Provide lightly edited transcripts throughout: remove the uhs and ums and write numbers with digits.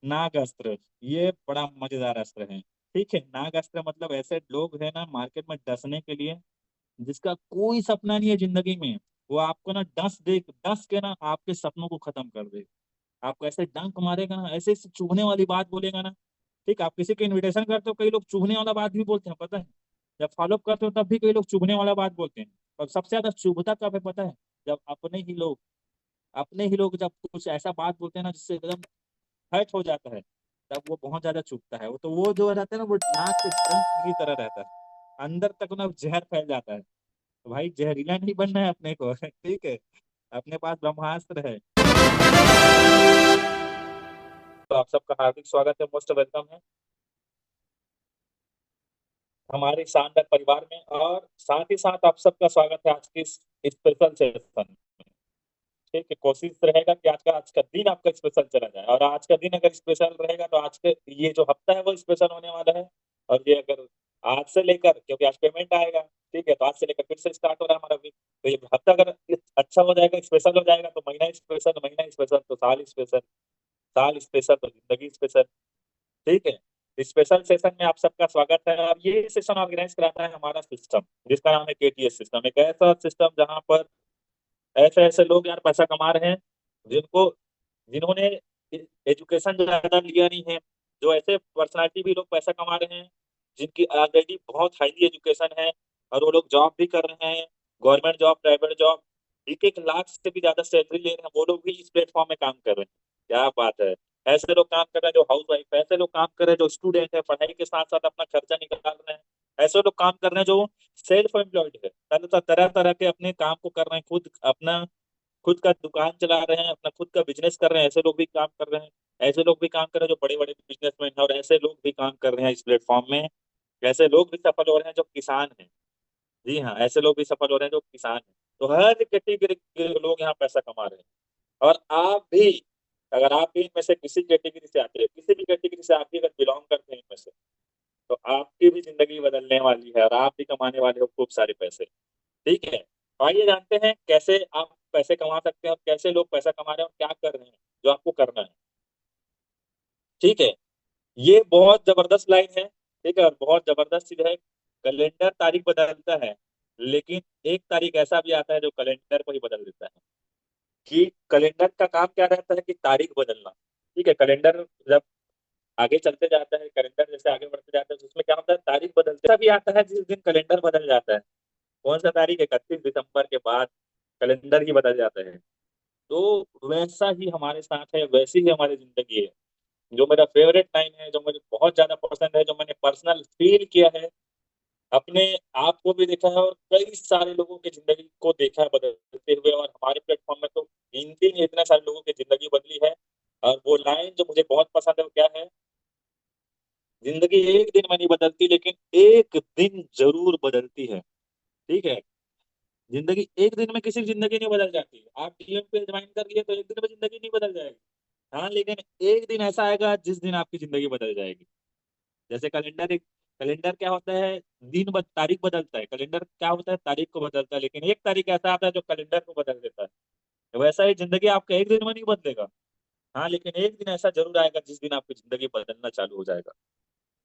नागास्त्र, ये बड़ा मजेदार अस्त्र है। ठीक है, नागास्त्र मतलब ऐसे लोग हैं ना मार्केट में डसने के लिए, जिसका कोई सपना नहीं है जिंदगी में, वो आपको ना डस के ना आपके सपनों को खत्म कर दे। आपको ऐसे डंक मारेगा ना, ऐसे चुभने वाली बात बोलेगा ना। ठीक, आप किसी के इनविटेशन करते हो, कई लोग चुभने वाला बात भी बोलते हैं, पता है। जब फॉलो करते हो तब भी कई लोग चुभने वाला बात बोलते हैं। और सबसे ज्यादा चुभता कब है पता है? जब अपने ही लोग जब कुछ ऐसा बात बोलते हैं ना जिससे एकदम हर्ट हो जाता है, तब वो बहुत ज्यादा चुभता है। वो तो वो जो रहता है ना, वो नाक के डंक की तरह रहता है, अंदर तक ना जहर फैल जाता है। तो भाई जहरीला नहीं बनना है अपने को ठीक है, अपने पास ब्रह्मास्त्र है। तो आप सबका हार्दिक स्वागत है, मोस्ट वेलकम है हमारे शानदार परिवार में। और साथ ही साथ आप सबका स्वागत है आज की इस स्पेशल सेशन में। ठीक है, कोशिश रहेगा कि आज का दिन आपका स्पेशल चला जाए, और आज का दिन अगर स्पेशल रहेगा तो आज के ये जो हफ्ता है वो स्पेशल होने वाला है। और ये अगर आज से लेकर, क्योंकि आज पेमेंट आएगा, ठीक है, तो आज से लेकर फिर से स्टार्ट हो रहा है हमारा वीक। तो ये हफ्ता अगर अच्छा हो जाएगा, स्पेशल हो जाएगा, तो महीना स्पेशल तो साल स्पेशल, साल स्पेशल तो जिंदगी स्पेशल। ठीक है, स्पेशल सेशन में आप सबका स्वागत है। और ये सेशन ऑर्गेनाइज कराता है हमारा सिस्टम, जिसका नाम है केटीएस सिस्टम। एक ऐसा सिस्टम जहां पर ऐसे ऐसे लोग यार पैसा कमा रहे हैं, जिनको जिन्होंने एजुकेशन ज्यादा लिया नहीं है, जो ऐसे पर्सनालिटी भी लोग पैसा कमा रहे हैं जिनकी ऑलरेडी बहुत हाईली एजुकेशन है, और वो लोग जॉब भी कर रहे हैं, government job, private job, 1-1 lakh से भी ज्यादा सैलरी ले रहे हैं, वो लोग भी इस प्लेटफॉर्म में काम कर रहे हैं। क्या बात है। ऐसे लोग काम कर रहे हैं जो हाउस वाइफ है, ऐसे लोग काम कर रहे हैं जो स्टूडेंट है, पढ़ाई के साथ साथ अपना खर्चा निकाल रहे हैं, ऐसे लोग काम कर रहे हैं जो सेल्फ एम्प्लॉयड है, तरह तरह तरह के अपने काम को कर रहे हैं, खुद का दुकान चला रहे हैं, अपना खुद का बिजनेस कर रहे हैं, ऐसे लोग भी काम कर रहे हैं। ऐसे लोग भी काम कर रहे हैं जो बड़े बड़े बिजनेसमैन हैं, और ऐसे लोग भी काम कर रहे हैं इस प्लेटफॉर्म में। ऐसे लोग भी सफल हो रहे हैं जो किसान हैं। जी हाँ, ऐसे लोग भी सफल हो रहे हैं जो किसान हैं। तो हर कैटेगरी के लोग यहाँ पैसा कमा रहे हैं। और आप भी, अगर आप भी इनमें से किसी कैटेगरी से आते हैं, किसी भी कैटेगरी से आप भी अगर बिलोंग करते हैं इनमें से, तो आपकी भी जिंदगी बदलने वाली है, और आप भी कमाने वाले हो खूब सारे पैसे। ठीक है, तो आइए जानते हैं कैसे आप पैसे कमा सकते हैं, और कैसे लोग पैसा कमा रहे हैं, और क्या कर रहे हैं जो आपको करना है। ठीक है, ये बहुत जबरदस्त लाइन है। ठीक है, और बहुत जबरदस्त चीज है। कैलेंडर तारीख बदलता है, लेकिन एक तारीख ऐसा भी आता है जो कैलेंडर को ही बदल देता है। कि कैलेंडर का काम क्या रहता है कि तारीख बदलना। ठीक है, कैलेंडर जब आगे चलते जाता है, कैलेंडर जैसे आगे बढ़ते जाता है, तो उसमें क्या होता है, तारीख बदलता भी आता है जिस दिन कैलेंडर बदल जाता है। कौन सा तारीख? 31 दिसंबर के बाद कैलेंडर ही बदल जाता है। तो वैसा ही हमारे साथ है, वैसी ही हमारी जिंदगी है। जो मेरा फेवरेट लाइन है, जो मुझे बहुत ज्यादा पसंद है, जो मैंने पर्सनल फील किया है, अपने आप को भी देखा है, और कई सारे लोगों की जिंदगी को देखा है बदलते हुए, और हमारे प्लेटफॉर्म में तो गिनती नहीं, इतने सारे लोगों की जिंदगी बदली है। और वो लाइन जो मुझे बहुत पसंद है वो क्या है? जिंदगी एक दिन में नहीं बदलती, लेकिन एक दिन जरूर बदलती है। ठीक है, जिंदगी एक दिन में किसी की जिंदगी नहीं बदल जाती। आप डीएम पे ज्वाइन कर लिए तो एक दिन में जिंदगी नहीं बदल जाएगी। हाँ, लेकिन एक दिन ऐसा आएगा जिस दिन आपकी जिंदगी बदल जाएगी। जैसे कैलेंडर क्या होता है? तारीख बदलता है, कैलेंडर क्या होता है? तारीख को बदलता है, लेकिन एक तारीख ऐसा आता है जो कैलेंडर को बदल देता है। तो वैसा ही जिंदगी आपका एक दिन में नहीं बदलेगा। हाँ, लेकिन एक दिन ऐसा जरूर आएगा जिस दिन आपकी जिंदगी बदलना चालू हो जाएगा।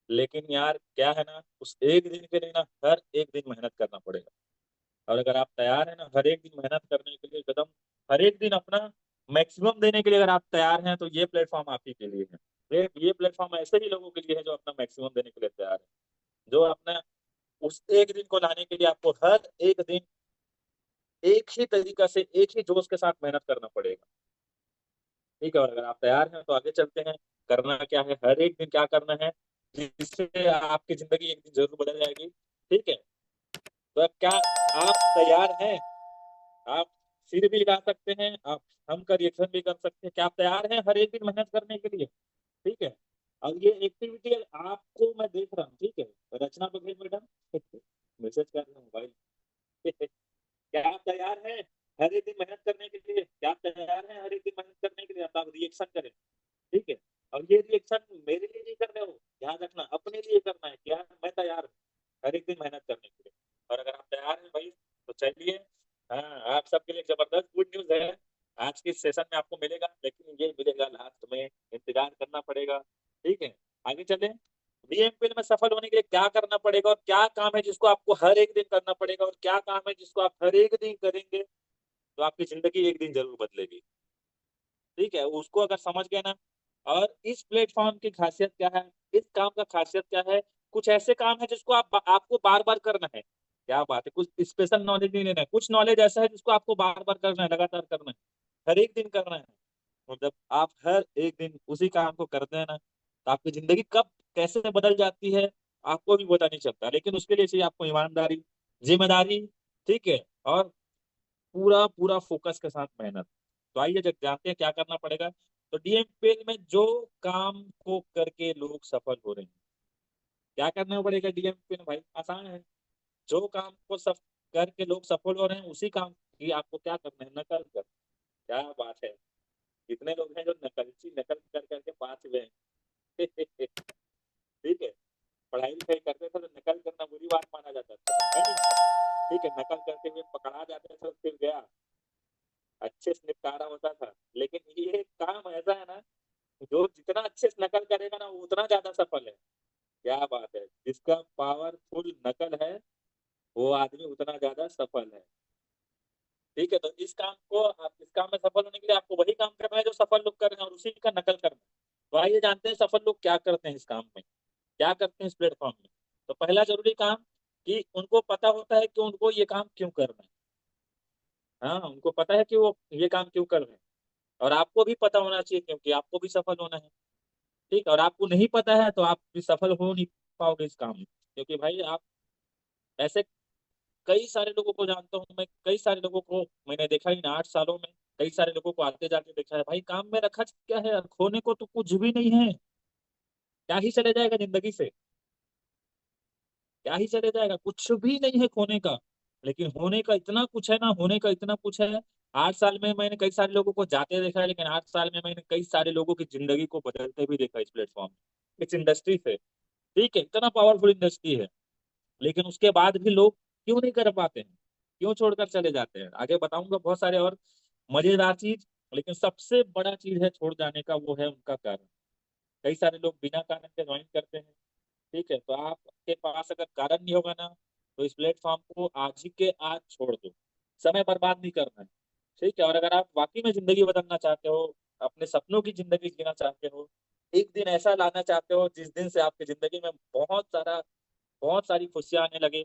लेकिन यार क्या है ना, उस एक दिन के लिए ना हर एक दिन मेहनत करना पड़ेगा। और अगर आप तैयार हैं ना हर एक दिन मेहनत करने के लिए, कदम हर एक दिन अपना मैक्सिमम देने के लिए, अगर आप तैयार हैं, तो ये प्लेटफॉर्म आप ही के लिए है। ये प्लेटफॉर्म ऐसे ही लोगों के लिए है जो अपना मैक्सिमम देने के लिए तैयार है, जो अपना उस एक दिन को लाने के लिए आपको हर एक दिन एक ही तरीका से, एक ही जोश के साथ मेहनत करना पड़ेगा। ठीक है, और अगर आप तैयार हैं तो आगे चलते हैं। करना क्या है, हर एक दिन क्या करना है जिससे आपकी जिंदगी एक दिन जरूर बदल जाएगी। ठीक है, तो अब क्या आप तैयार हैं? आप सिर भी हिला सकते हैं, आप हम का रिएक्शन भी कर सकते हैं। क्या आप तैयार हैं हर एक दिन मेहनत करने के लिए? ठीक है, अब ये एक्टिविटी आपको मैं देख रहा हूँ, ठीक है, रचना बघेल मैडम मैसेज कर रहे हैं मोबाइल क्या आप तैयार हैं हर एक दिन मेहनत करने के लिए? क्या आप तैयार हैं हर एक दिन मेहनत करने के लिए? अब आप रिएक्शन करें। ठीक है, और ये रिएक्शन मेरे लिए नहीं कर रहे हो, ध्यान रखना, अपने लिए करना है। क्या मैं तैयार हूँ हर एक दिन मेहनत करने के लिए? और अगर आप तैयार हैं भाई, तो चलिए। हाँ, आप सबके लिए जबरदस्त गुड न्यूज है। आज के सेशन में आपको मिलेगा, लेकिन ये मिलेगा लास्ट में, इंतजार करना पड़ेगा। ठीक है, आगे चले। डीएमपीएल में सफल होने के लिए क्या करना पड़ेगा और क्या काम है जिसको आपको हर एक दिन करना पड़ेगा और क्या काम है जिसको आप हर एक दिन करेंगे तो आपकी जिंदगी एक दिन जरूर बदलेगी। ठीक है, उसको अगर समझ गए ना। और इस प्लेटफॉर्म की खासियत क्या है, इस काम का खासियत क्या है, कुछ ऐसे काम है जिसको आपको बार बार करना है। क्या बात है, कुछ स्पेशल नॉलेज नहीं लेना है, कुछ नॉलेज ऐसा है जिसको आपको बार बार करना है, लगातार करना है, हर एक दिन करना है। मतलब आप हर एक दिन उसी काम को करते हैं ना, तो आपकी जिंदगी कब कैसे बदल जाती है आपको भी पता नहीं चलता। लेकिन उसके लिए चाहिए आपको ईमानदारी, जिम्मेदारी, ठीक है, और पूरा पूरा फोकस के साथ मेहनत। तो आइए जब जानते हैं क्या करना पड़ेगा। तो डीएमपीएल में जो काम को करके लोग सफल हो रहे हैं, क्या करना पड़ेगा डीएमपीएल में भाई, आसान है। जो काम को सब करके लोग सफल हो रहे हैं उसी काम की आपको क्या करना है, नकल कर। क्या बात है, कितने लोग हैं जो नकलची नकल कर करके पास हुए हैं। ठीक है, पढ़ाई लिखाई करते थे तो नकल करना बुरी बात माना जाता था, है नहीं। ठीक है, नकल करते हुए पकड़ा जाते थे तो फिर गया, अच्छे से निपटारा होता था। लेकिन ये काम ऐसा है ना, जो जितना अच्छे से नकल करेगा ना वो उतना ज्यादा सफल है। क्या बात है, जिसका पावरफुल नकल है वो आदमी उतना ज्यादा सफल है। ठीक है, तो इस काम में सफल होने के लिए आपको वही काम करना है जो सफल लोग कर रहे हैं और उसी का नकल करना है। तो आइए जानते हैं सफल लोग क्या करते हैं इस काम में, क्या करते हैं इस प्लेटफॉर्म में। तो पहला जरूरी काम कि उनको पता होता है कि उनको ये काम क्यों करना है। हाँ, उनको पता है कि वो ये काम क्यों कर रहे हैं। और आपको भी पता होना चाहिए क्योंकि आपको भी सफल होना है। ठीक है, और आपको नहीं पता है तो आप भी सफल हो नहीं पाओगे इस काम में। क्योंकि भाई आप ऐसे कई सारे लोगों को जानता हूँ मैं, कई सारे लोगों को मैंने देखा इन 8 सालों में, कई सारे लोगों को आते जाते देखा है। भाई काम में रखा क्या है यार, खोने को तो कुछ भी नहीं है। क्या ही चले जाएगा जिंदगी से, क्या ही चले जाएगा, कुछ भी नहीं है खोने का। लेकिन होने का इतना कुछ है ना, होने का इतना कुछ है। 8 साल में मैंने कई सारे लोगों को जाते देखा है, लेकिन 8 साल में मैंने कई सारे लोगों की जिंदगी को बदलते भी देखा इस प्लेटफॉर्म, इस इंडस्ट्री से। ठीक है, इतना पावरफुल इंडस्ट्री है। लेकिन उसके बाद भी लोग क्यों नहीं कर पाते हैं, क्यों छोड़कर चले जाते हैं, आगे बताऊंगा बहुत सारे और मजेदार चीज। लेकिन सबसे बड़ा चीज है छोड़ जाने का, वो है उनका कारण। कई सारे लोग बिना कारण के ज्वाइन करते हैं। ठीक है, तो आपके पास अगर कारण नहीं होगा ना, तो इस प्लेटफॉर्म को आज ही के आज छोड़ दो, समय बर्बाद नहीं करना है। ठीक है, और अगर आप वाकई में जिंदगी बदलना चाहते हो, अपने सपनों की जिंदगी जीना चाहते हो, एक दिन ऐसा लाना चाहते हो जिस दिन से आपकी जिंदगी में बहुत सारी खुशियां आने लगे,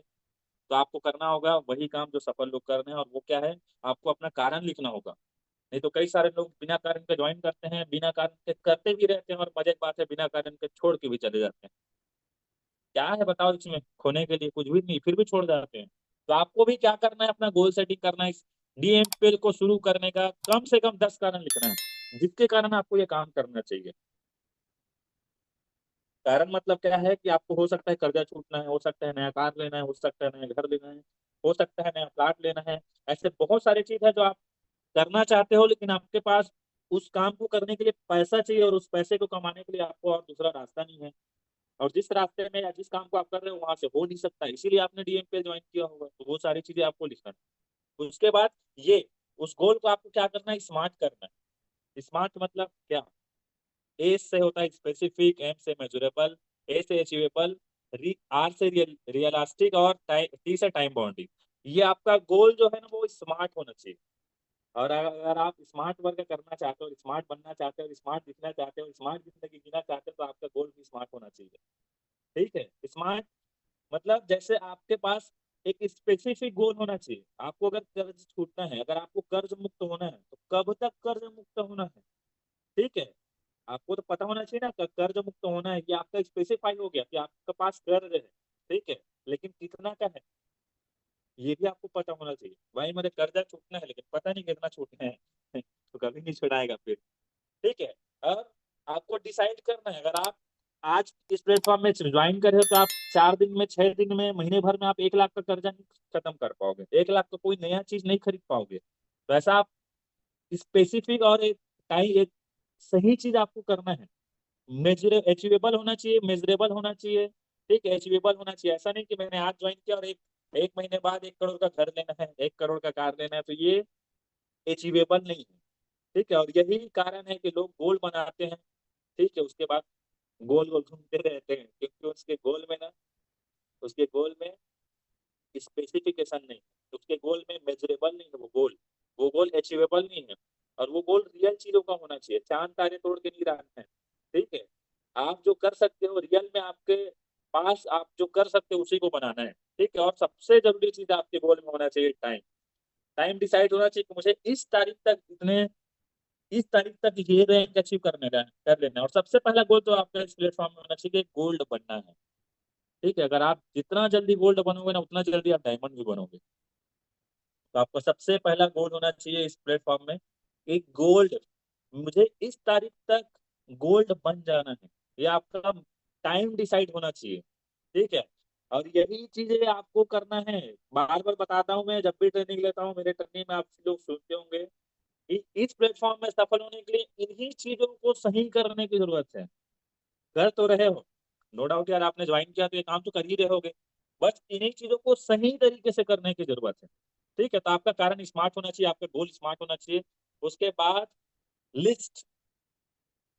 तो आपको करना होगा वही काम जो सफल लोग कर रहे हैं, और वो क्या है, आपको अपना कारण लिखना होगा। नहीं तो कई सारे लोग बिना कारण के ज्वाइन करते हैं, बिना कारण के करते भी रहते हैं, और मजे की बात है बिना कारण के छोड़ के भी चले जाते हैं। क्या है बताओ इसमें, खोने के लिए कुछ भी नहीं, फिर भी छोड़ जाते हैं। तो आपको भी क्या करना है, अपना गोल सेटिंग करना है। इस डीएमपीएल को शुरू करने का कम से कम 10 कारण लिखना है जिसके कारण आपको ये काम करना चाहिए। कारण मतलब क्या है कि आपको हो सकता है कर्जा छूटना है, हो सकता है नया कार लेना है, हो सकता है नया घर लेना है, हो सकता है नया प्लाट लेना है। ऐसे बहुत सारी चीज है जो आप करना चाहते हो, लेकिन आपके पास उस काम को करने के लिए पैसा चाहिए, और उस पैसे को कमाने के लिए आपको और दूसरा रास्ता नहीं है। और जिस रास्ते में या जिस काम को आप कर रहे हो वहां से हो नहीं सकता, इसीलिए आपने डीएम पे ज्वाइन किया होगा। तो वो सारी चीजें आपको लिखना है। उसके बाद ये उस गोल को आपको क्या करना है, स्मार्ट करना है। स्मार्ट मतलब क्या, ए से होता है स्पेसिफिक, एम से मेजरेबल, ए से अचीवेबल, आर से रियलिस्टिक, और टी से टाइम बाउंडिंग। ये आपका गोल जो है ना वो स्मार्ट होना चाहिए। और अगर आप स्मार्ट वर्क करना चाहते हो, स्मार्ट बनना चाहते हो, स्मार्ट दिखना चाहते हो, स्मार्ट जिंदगी जीना चाहते हो, तो आपका गोल भी स्मार्ट होना चाहिए। ठीक है, स्मार्ट मतलब जैसे आपके पास एक स्पेसिफिक गोल होना चाहिए। आपको अगर कर्ज छूटना है, अगर आपको कर्ज मुक्त होना है, तो कब तक कर्ज मुक्त होना है। ठीक है, आपको तो पता होना चाहिए ना, कर्ज मुक्त होना है कि आपका स्पेसिफाई हो गया कि आपके पास कर्ज है। ठीक है, लेकिन कितना का है ये भी आपको पता होना चाहिए। भाई मुझे कर्जा छूटना है लेकिन पता नहीं कितना छूटना है। तो कभी नहीं छुड़ाएगा फिर। ठीक है, और आपको डिसाइड करना है। अगर आप आज इस प्लेटफॉर्म में ज्वाइन कर रहे हो तो आप 4 दिन में, 6 दिन में, महीने भर में आप 1 लाख का कर्जा नहीं खत्म कर पाओगे, 1 लाख का कोई नया चीज नहीं खरीद पाओगे। तो ऐसा आप स्पेसिफिक और एक टाइम, एक सही चीज आपको करना है। मेजरे अचीवेबल होना चाहिए, मेजरेबल होना चाहिए। ठीक है, अचीवेबल होना चाहिए। ऐसा नहीं कि मैंने आज ज्वाइन किया और एक एक महीने बाद 1 करोड़ का घर लेना है, 1 करोड़ का कार लेना है, तो ये अचीवेबल नहीं है। ठीक है, और यही कारण है कि लोग गोल बनाते हैं, ठीक है, उसके बाद गोल गोल घूमते रहते हैं, क्योंकि उसके गोल में स्पेसिफिकेशन नहीं है, उसके गोल में मेजरेबल नहीं है, वो गोल अचीवेबल नहीं है, और वो गोल रियल चीजों का होना चाहिए, चांद तारे तोड़ के नहीं रहना है। ठीक है, आप जो कर सकते हो रियल में आपके पास, आप जो कर सकते हो उसी को बनाना है। ठीक है, और सबसे जरूरी चीज आपके गोल में होना चाहिए टाइम। टाइम डिसाइड होना चाहिए कि मुझे इस तारीख तक ये रैंक अचीव कर लेना है। और सबसे पहला गोल तो आपका इस प्लेटफॉर्म में होना चाहिए कि गोल्ड बनना है। ठीक है, अगर आप जितना जल्दी गोल्ड बनोगे ना, उतना जल्दी आप डायमंड भी बनोगे। तो आपका सबसे पहला गोल होना चाहिए इस प्लेटफॉर्म में एक गोल्ड, मुझे इस तारीख तक गोल्ड बन जाना है। ये आपका टाइम डिसाइड होना चाहिए। ठीक है, और यही चीजें आपको करना है। बार बार बताता हूँ, मैं जब भी ट्रेनिंग लेता हूँ, मेरे ट्रेनिंग में आप लोग सुनते होंगे इस प्लेटफॉर्म में सफल होने के लिए इन्हीं चीजों को सही करने की जरूरत है। कर तो रहे हो, नो डाउट यार, आपने ज्वाइन किया तो ये काम तो कर ही रहे होगे, बस इन्हीं चीजों को सही तरीके से करने की जरूरत है। ठीक है, तो आपका कारण स्मार्ट होना चाहिए, आपका गोल स्मार्ट होना चाहिए। उसके बाद लिस्ट।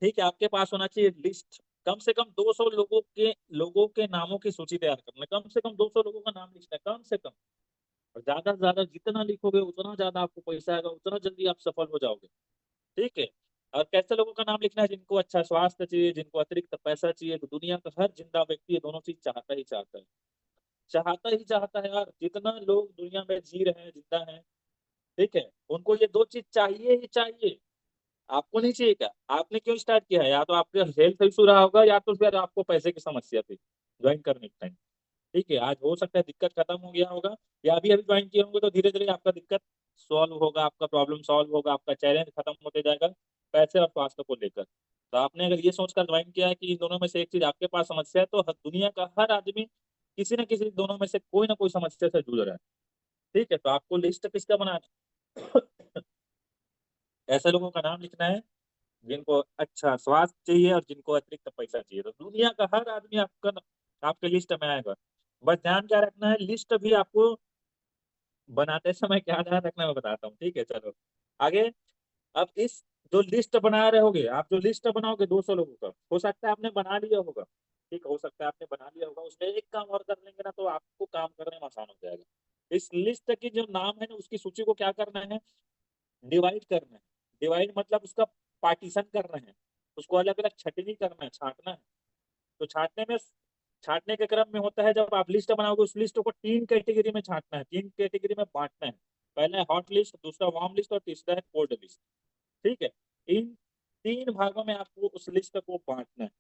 ठीक है, आपके पास होना चाहिए लिस्ट, कम से कम 200 लोगों के नामों की सूची तैयार करना है। कम से कम 200 लोगों का नाम लिखना है, कम से कम। और ज्यादा से ज्यादा जितना लिखोगे उतना ज्यादा आपको पैसा आएगा, उतना जल्दी आप सफल हो जाओगे। ठीक है, और कैसे लोगों का नाम लिखना है? जिनको अच्छा स्वास्थ्य चाहिए, जिनको अतिरिक्त पैसा चाहिए। तो दुनिया का हर जिंदा व्यक्ति ये दोनों चीज चाहता ही चाहता है, चाहता ही चाहता है यार। जितना लोग दुनिया में जी रहे हैं, जिंदा हैं, ठीक है, उनको ये दो चीज चाहिए ही चाहिए। आपको नहीं चाहिए क्या? आपने क्यों स्टार्ट किया है? या तो आपका हेल्थ इशू रहा होगा, या तो फिर आपको पैसे की समस्या थी ज्वाइन करने के टाइम। ठीक है, आज हो सकता है दिक्कत खत्म हो गया होगा, या अभी अभी ज्वाइन किए होंगे, तो धीरे धीरे आपका दिक्कत सॉल्व होगा, आपका प्रॉब्लम सॉल्व होगा, आपका चैलेंज खत्म होते जाएगा पैसे और स्वास्थ्य को लेकर। तो आपने अगर ये सोचकर ज्वाइन किया है कि इन दोनों में से एक चीज आपके पास समस्या है, तो दुनिया का हर आदमी किसी न किसी दोनों में से कोई ना कोई समस्या से जूझ रहा है। ठीक है, तो आपको लिस्ट किसका बनाना है? ऐसे लोगों का नाम लिखना है जिनको अच्छा स्वास्थ्य चाहिए और जिनको अतिरिक्त पैसा चाहिए। तो दुनिया का हर आदमी आपके लिस्ट में आएगा। बस ध्यान क्या रखना है, लिस्ट भी आपको बनाते समय क्या ध्यान रखना है मैं बताता हूँ। ठीक है, चलो आगे। अब इस जो लिस्ट बना रहे होगे आप, जो लिस्ट बनाओगे 200 लोगों का, हो सकता है आपने बना लिया होगा। ठीक, हो सकता है आपने बना लिया होगा, उसमें एक काम और कर लेंगे ना, तो आपको काम करने में आसान हो जाएगा। इस लिस्ट की जो नाम है ना, उसकी सूची को क्या करना है? डिवाइड करना है। डिवाइड मतलब उसका पार्टीशन करना है, उसको अलग अलग छटनी करना है, छांटना है। तो छांटने के क्रम में होता है, जब आप लिस्ट बनाओगे उस लिस्ट को तीन कैटेगरी में छांटना है, तीन कैटेगरी में बांटना है। पहला है हॉट लिस्ट, दूसरा वार्म लिस्ट, और तीसरा है कोल्ड लिस्ट। ठीक है, इन तीन भागों में आपको उस लिस्ट को बांटना है।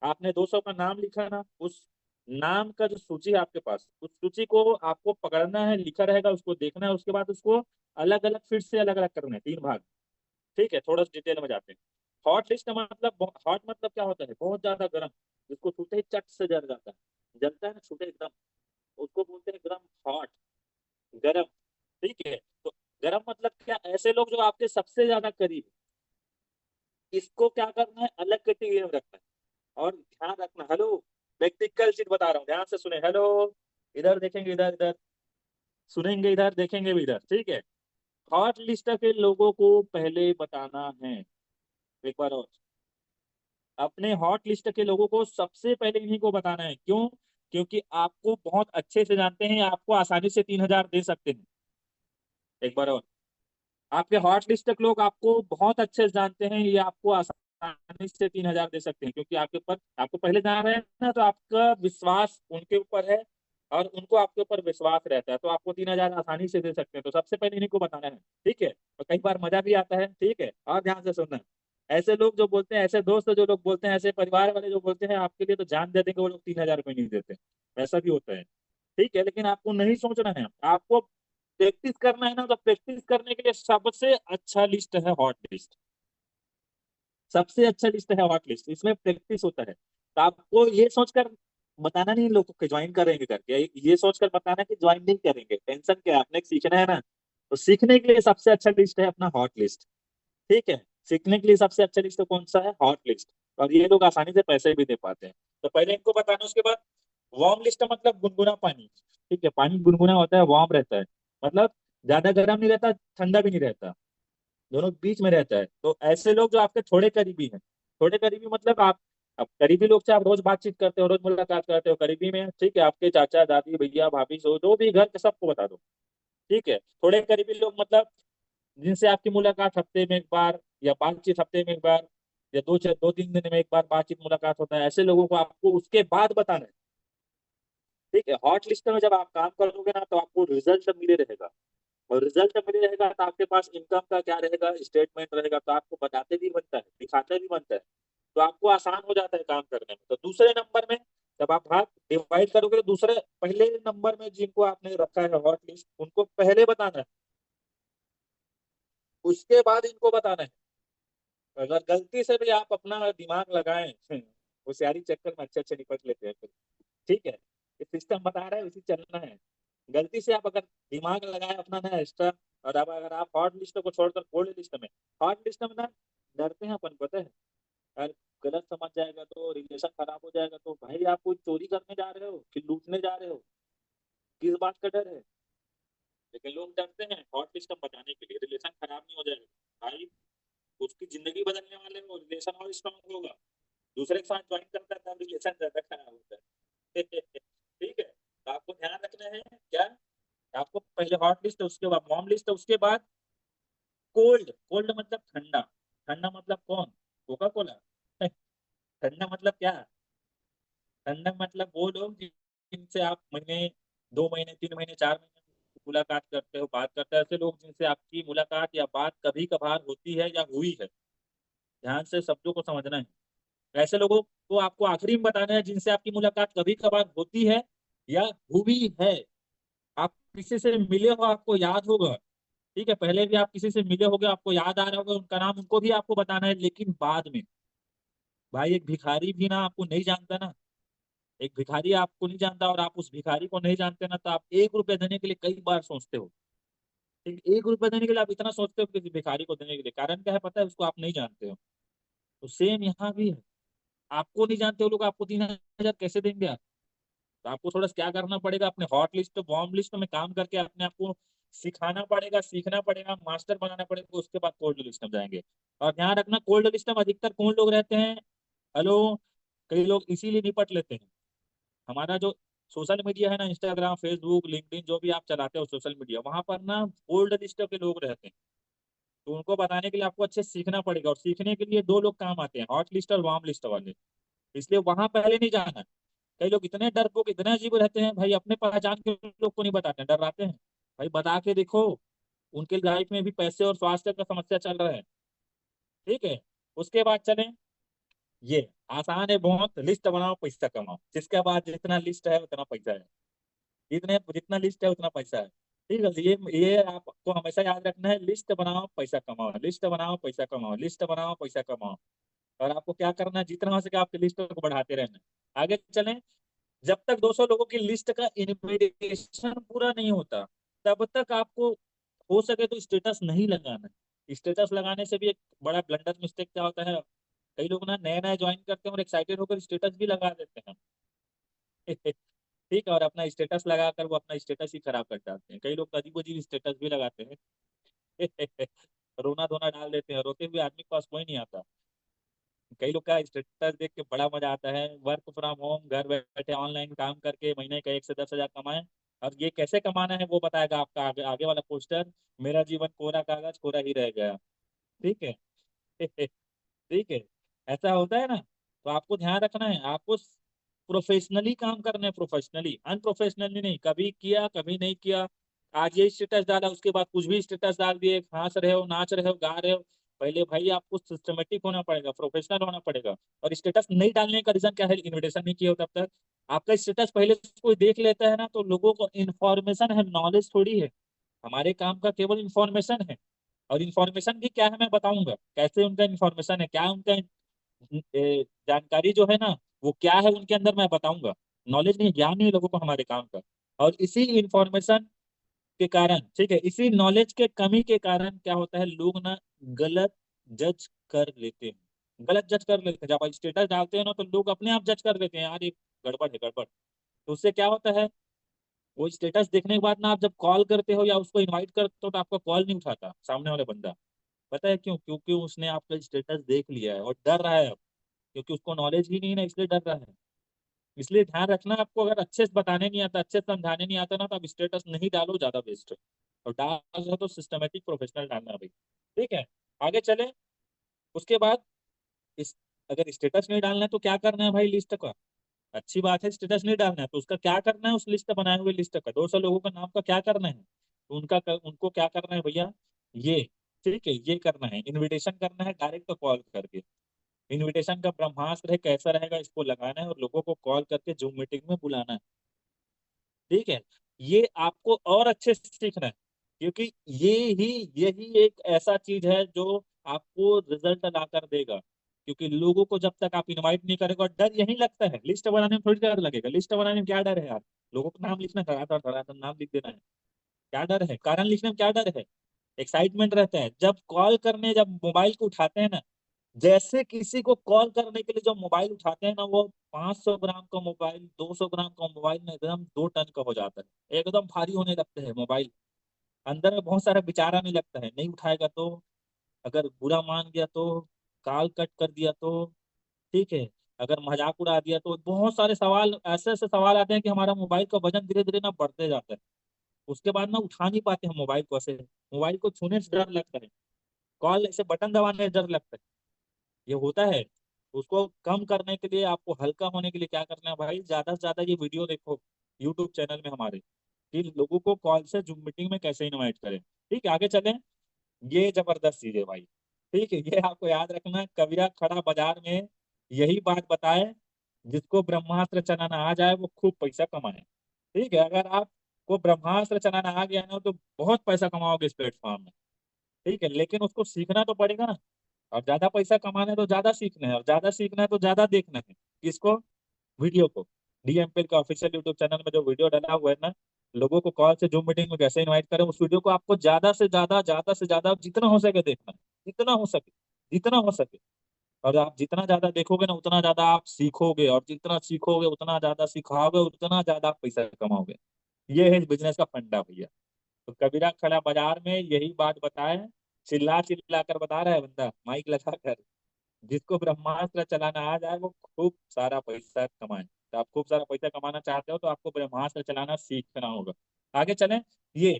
आपने 200 का नाम लिखा ना, उस नाम का जो सूची है आपके पास, उस सूची को आपको पकड़ना है, लिखा रहेगा, उसको देखना है, उसके बाद उसको अलग अलग फिर से अलग अलग करना है, तीन भाग। ठीक है, थोड़ा सा डिटेल में जाते हैं। हॉट लिस्ट का मतलब, हॉट मतलब क्या होता है? बहुत ज्यादा गर्म, जिसको छूते ही चट से जल जाता है, जलता है ना छूते एकदम, उसको बोलते हैं एकदम हॉट, गरम। ठीक है, तो गरम मतलब क्या? ऐसे लोग जो आपके सबसे ज्यादा करीब, इसको क्या करना है? अलग कैटेगरी में रखना है। और ध्यान रखना, हेलो, प्रैक्टिकल चीज बता रहा हूँ, ध्यान से सुने। हेलो, इधर देखेंगे, इधर इधर सुनेंगे, इधर देखेंगे भी इधर। ठीक है, हॉट लिस्ट के लोगों को पहले बताना है। एक बार और, अपने हॉट लिस्ट के लोगों को सबसे पहले इन्हीं को बताना है। क्यों? क्योंकि आपको बहुत अच्छे से जानते हैं, आपको आसानी से 3,000 दे सकते हैं। एक बार और, आपके हॉट लिस्ट के लोग आपको बहुत अच्छे से जानते हैं, ये आपको आसानी से 3,000 दे सकते हैं, क्योंकि आपके ऊपर, आपको पहले जान रहे हैं ना, तो आपका विश्वास उनके ऊपर है, और उनको आपके ऊपर विश्वास रहता है, तो आपको 3,000 आसानी से दे सकते हैं। तो सबसे पहले इन्हीं को बताना है। ठीक है, और कई बार मजा भी आता है। ठीक है, और ध्यान से सुनना, ऐसे लोग जो बोलते हैं, ऐसे दोस्त जो लोग बोलते हैं, ऐसे परिवार वाले जो बोलते हैं आपके लिए तो जान दे देंगे, वो लोग 3,000 रुपये नहीं देते, ऐसा भी होता है। ठीक है, लेकिन आपको नहीं सोचना है, आपको प्रैक्टिस करना है ना। तो प्रैक्टिस करने के लिए सबसे अच्छा लिस्ट है हॉट लिस्ट, सबसे अच्छा लिस्ट है हॉट लिस्ट, इसमें प्रैक्टिस होता है। तो आपको ये सोचकर बताना नहीं लोगों को ज्वाइन करेंगे करके, ये सोचकर बताना कि ज्वाइन नहीं करेंगे, टेंशन क्या है, आपने सीखना है ना। तो सीखने के लिए सबसे अच्छा लिस्ट है अपना हॉट लिस्ट। ठीक है, सीखने के लिए सबसे अच्छा लिस्ट कौन सा है? Hot list. और ये लोग आसानी से पैसे भी दे पाते हैं। तो पहले इनको बताना, उसके बाद वार्म लिस्ट का मतलब गुनगुना पानी। ठीक है, पानी गुनगुना होता है, वार्म रहता है, मतलब ज्यादा गर्म नहीं रहता, ठंडा भी नहीं रहता, दोनों बीच में रहता है। तो ऐसे लोग जो आपके थोड़े करीबी हैं, थोड़े करीबी मतलब आप, अब करीबी लोग से आप रोज बातचीत करते हो, रोज मुलाकात करते हो करीबी में, ठीक है, आपके चाचा दादी भैया भाभी जो भी घर के सबको बता दो, ठीक है। थोड़े करीबी लोग मतलब जिनसे आपकी मुलाकात हफ्ते में एक बार, या बातचीत हफ्ते में एक बार, या दो तीन दिन में एक बार बातचीत मुलाकात होता है, ऐसे लोगों को आपको उसके बाद बताना है, ठीक है। हॉट लिस्ट में जब आप काम करोगे ना, तो आपको रिजल्ट मिले रहेगा, और रिजल्ट मिले रहेगा तो आपके पास इनकम का क्या रहेगा, स्टेटमेंट रहेगा, तो आपको बताते भी बनता है, दिखाते भी बनता है, तो आपको आसान हो जाता है काम करने में। तो दूसरे नंबर में जब आप भाग डिवाइड करोगे, तो दूसरे पहले नंबर में जिनको आपने रखा है हॉट लिस्ट, उनको पहले बताना है, उसके बाद इनको बताना है। अगर गलती से भी आप अपना दिमाग लगाएं होशियारी चक्कर में अच्छे अच्छे निपट लेते हैं फिर, ठीक है। ये सिस्टम बता रहा है, उसी चलना है। गलती से आप अगर दिमाग लगाए अपना ना एक्स्ट्रा, और अब अगर आप हॉट लिस्ट को छोड़कर कोल्ड लिस्ट में, हॉट लिस्ट में ना डरते हैं अपन, पता है यार, गलत समझ जाएगा तो रिलेशन खराब हो जाएगा, तो भाई आप कोई चोरी करने जा रहे हो कि लूटने जा रहे हो, किस बात का डर है। लेकिन लोग डरते हैं हॉट लिस्ट में बताने के लिए, रिलेशन खराब नहीं हो जाएगा भाई, उसकी जिंदगी बदलने वाले हो, रिलेशन और स्ट्रांग होगा, दूसरे के साथ ज्वाइन करता है तब रिलेशन ज्यादा खराब होता है ठीक है, तो आपको ध्यान रखना है क्या, आपको पहले हॉट लिस्ट है, उसके बाद वार्म लिस्ट है, उसके बाद कोल्ड। कोल्ड मतलब ठंडा, ठंडा मतलब कौन, कोका कोला ठंडा मतलब क्या, ठंडा मतलब वो लोग जिनसे आप महीने, 2 महीने 3 महीने 4 महीने मुलाकात करते हो, बात करते हो, ऐसे लोग जिनसे आपकी मुलाकात या बात कभी कभार होती है या हुई है, ध्यान से शब्दों को समझना है। ऐसे लोगों को आपको आखिरी में बताना है जिनसे आपकी मुलाकात कभी कभार होती है या हुई है। आप किसी से मिले हो, आपको याद होगा, ठीक है, पहले भी आप किसी से मिले होगे, आपको याद आ रहा होगा उनका नाम, उनको भी आपको बताना है, लेकिन बाद में। भाई एक भिखारी भी ना आपको नहीं जानता ना, एक भिखारी आपको नहीं जानता और आप उस भिखारी को नहीं जानते ना, तो आप 1 रुपया देने के लिए कई बार सोचते हो, ठीक है, 1 रुपया देने के लिए आप इतना सोचते हो किसी भिखारी को देने के लिए, कारण क्या है पता है, उसको आप नहीं जानते हो। तो सेम यहाँ भी है, आपको नहीं जानते हो लोग, आपको 3,000 कैसे देंगे आप। तो आपको थोड़ा क्या करना पड़ेगा, अपने हॉट लिस्ट वार्म लिस्ट में काम करके अपने आप को सिखाना पड़ेगा, सीखना पड़ेगा, मास्टर बनाना पड़ेगा, उसके बाद कोल्ड लिस्ट में जाएंगे। और ध्यान रखना, कोल्ड लिस्ट में अधिकतर कौन लोग रहते हैं, हेलो, कई लोग इसीलिए निपट लेते हैं। हमारा जो सोशल मीडिया है ना, इंस्टाग्राम फेसबुक लिंक्डइन, जो भी आप चलाते हो सोशल मीडिया, वहां पर ना कोल्ड लिस्ट के लोग रहते हैं। तो उनको बताने के लिए आपको अच्छे से सीखना पड़ेगा, और सीखने के लिए 2 लोग काम आते हैं, हॉट लिस्ट और वार्म लिस्ट वाले। इसलिए वहां पहले नहीं जाना। कई लोग इतने डरपोक, इतने अजीब रहते हैं भाई, अपने पहचान के लोग को नहीं बताते, डराते हैं। भाई बता के देखो, उनके लाइफ में भी पैसे और स्वास्थ्य का समस्या चल रहा है, ठीक है। उसके बाद चलें, ये आसान है बहुत, लिस्ट बनाओ पैसा कमाओ, जिसके बाद जितना लिस्ट है उतना पैसा है, जितने जितना लिस्ट है उतना पैसा है, ठीक है। तो ये आपको हमेशा याद रखना है, लिस्ट बनाओ पैसा कमाओ, लिस्ट बनाओ पैसा कमाओ, लिस्ट बनाओ पैसा कमाओ। और आपको क्या करना है, जितना हो सके आपकी लिस्ट को बढ़ाते रहना है। आगे चलें, जब तक 200 लोगों की लिस्ट का इनविटेशन पूरा नहीं होता, तब तक आपको हो सके तो स्टेटस नहीं लगाना है। स्टेटस लगाने से भी एक बड़ा ब्लंडर मिस्टेक क्या होता है, कई लोग ना नए नए ज्वाइन करते हैं और एक्साइटेड होकर स्टेटस भी लगा देते हैं ठीक है, और अपना स्टेटस लगाकर वो अपना स्टेटस ही खराब कर जाते हैं। कई लोग अजीब अजीब स्टेटस भी लगाते हैं रोना धोना डाल देते हैं, रोते हुए आदमी के पास कोई नहीं आता। कई लोग का स्टेटस देख के बड़ा मजा आता है, वर्क फ्रॉम होम, घर बैठे ऑनलाइन काम करके महीने का 1 से 10 हजार कमाए। अब ये कैसे कमाना है वो बताएगा आपका आगे वाला पोस्टर, मेरा जीवन कोरा कागज कोरा ही रह गया, ठीक है ठीक है, ऐसा होता है ना। तो आपको ध्यान रखना है, आपको प्रोफेशनली काम करना है, प्रोफेशनली, अनप्रोफेशनली नहीं। कभी किया कभी नहीं किया, आज ये स्टेटस डाला, उसके बाद कुछ भी स्टेटस डाल दिए, हंस रहे हो नाच रहे हो गा रहे हो। पहले भाई आपको सिस्टमेटिक होना पड़ेगा, प्रोफेशनल होना पड़ेगा। और स्टेटस नहीं डालने का रीजन क्या है, इन्विटेशन नहीं किया हो तब तक। आपका स्टेटस पहले कोई देख लेता है ना, तो लोगों को इन्फॉर्मेशन है, नॉलेज थोड़ी है। हमारे काम का केवल इन्फॉर्मेशन है, और इन्फॉर्मेशन भी क्या है मैं बताऊंगा, कैसे उनका इन्फॉर्मेशन है, क्या उनका जानकारी जो है ना, वो क्या है उनके अंदर मैं बताऊंगा। नॉलेज नहीं, ज्ञान नहीं लोगों को हमारे काम का। और इसी इंफॉर्मेशन के कारण, ठीक है, इसी नॉलेज के कमी के कारण क्या होता है, लोग ना गलत जज कर लेते हैं, गलत जज कर लेते हैं। जब आप स्टेटस डालते हैं ना, तो लोग अपने आप जज कर लेते हैं, यार ये गड़बड़ है गड़बड़। तो उससे क्या होता है, वो स्टेटस देखने के बाद ना आप जब कॉल करते हो या उसको इनवाइट करते हो, तो आपका कॉल नहीं उठाता सामने वाला बंदा। पता है क्यों, क्योंकि उसने आपका स्टेटस देख लिया है और डर रहा है। क्योंकि उसको नॉलेज ही नहीं है ना, इसलिए डर रहा है। इसलिए ध्यान रखना, आपको अगर अच्छे से बताने नहीं आता, अच्छे से समझाने नहीं आता ना, तो आप स्टेटस नहीं डालो, ज्यादा बेस्ट है। और डाल रहे हो तो सिस्टमेटिक प्रोफेशनल डालना भाई। ठीक है, आगे चले। उसके बाद इस अगर स्टेटस नहीं डालना है तो क्या करना है भाई, लिस्ट का। अच्छी बात है, स्टेटस नहीं डालना है तो उसका क्या करना है, उस लिस्ट बनाए हुए लिस्ट का 200 लोगों का नाम का क्या करना है, तो उनको क्या करना है भैया, ये, ठीक है, ये करना है, इनविटेशन करना है डायरेक्ट कॉल करके। इनविटेशन का ब्रह्मास्त्र है, कैसा रहेगा, इसको लगाना है और लोगों को कॉल करके जूम मीटिंग में बुलाना है। ठीक है, ये आपको और अच्छे से सीखना है, क्योंकि ही यही एक ऐसा चीज है जो आपको रिजल्ट ला कर देगा। क्योंकि लोगों को जब तक आप इनवाइट नहीं करेगा, और डर यही लगता है, लिस्ट बनाने में थोड़ी डर लगेगा, लिस्ट बनाने में क्या डर है यार, लोगों का नाम लिखना, धड़ाधड़ धड़ाधड़ नाम लिख देना है, क्या डर है, कारण लिखने में क्या डर है, एक्साइटमेंट रहता है। जब कॉल करने, जब मोबाइल को उठाते हैं ना, जैसे किसी को कॉल करने के लिए जो मोबाइल उठाते हैं ना, वो 500 ग्राम का मोबाइल, 200 ग्राम का मोबाइल में एकदम 2 टन का हो जाता है, एकदम भारी होने लगते हैं मोबाइल। अंदर में बहुत सारा विचार आने लगता है, नहीं उठाएगा तो, अगर बुरा मान गया तो, कॉल कट कर दिया तो, ठीक है, अगर मजाक उड़ा दिया तो, बहुत सारे सवाल, ऐसे ऐसे सवाल आते हैं कि हमारा मोबाइल का वजन धीरे धीरे ना बढ़ते जाता है। उसके बाद ना उठा नहीं पाते हम मोबाइल को, ऐसे मोबाइल को छूने से डर लगता है, कॉल ऐसे बटन दबाने से डर लगता है, ये होता है। उसको कम करने के लिए, आपको हल्का होने के लिए क्या करना है भाई, ज्यादा से ज्यादा ये वीडियो देखो यूट्यूब चैनल में हमारे, कि लोगों को कॉल से जूम मीटिंग में कैसे इनवाइट करें। ठीक है, आगे चलें। ये जबरदस्त चीज है भाई। ठीक है, ये आपको याद रखना है, कबीरा खड़ा बाजार में यही बात बताए, जिसको ब्रह्मास्त्र चलाना आ जाए वो खूब पैसा कमाए। ठीक है, अगर आपको ब्रह्मास्त्र चलाना आ गया ना, तो बहुत पैसा कमाओगे इस प्लेटफॉर्म में। ठीक है, लेकिन उसको सीखना तो पड़ेगा ना। और ज्यादा पैसा कमाना है तो ज्यादा सीखना है, और ज्यादा सीखना है तो ज्यादा देखना है, किसको, वीडियो को। डीएमपीएल का ऑफिशियल यूट्यूब चैनल में जो वीडियो डाला हुआ है ना, लोगों को कॉल से जूम मीटिंग में कैसे इनवाइट करें, उस वीडियो को आपको ज्यादा से ज्यादा जितना हो सके देखना है, जितना हो सके, जितना हो सके। और आप जितना ज्यादा देखोगे ना, उतना ज्यादा आप सीखोगे, और जितना सीखोगे उतना ज्यादा सिखाओगे, उतना ज्यादा आप पैसा कमाओगे। ये है बिजनेस का फंडा भैया। तो कबीरा खड़ा बाजार में यही बात बताए, चिल्ला चिल्ला कर बता रहा है बंदा, माइक लगा कर, जिसको ब्रह्मास्त्र चलाना आ जाए वो खूब सारा पैसा कमाए। तो आप खूब सारा पैसा कमाना चाहते हो तो आपको ब्रह्मास्त्र चलाना सीखना होगा। आगे चलें। ये,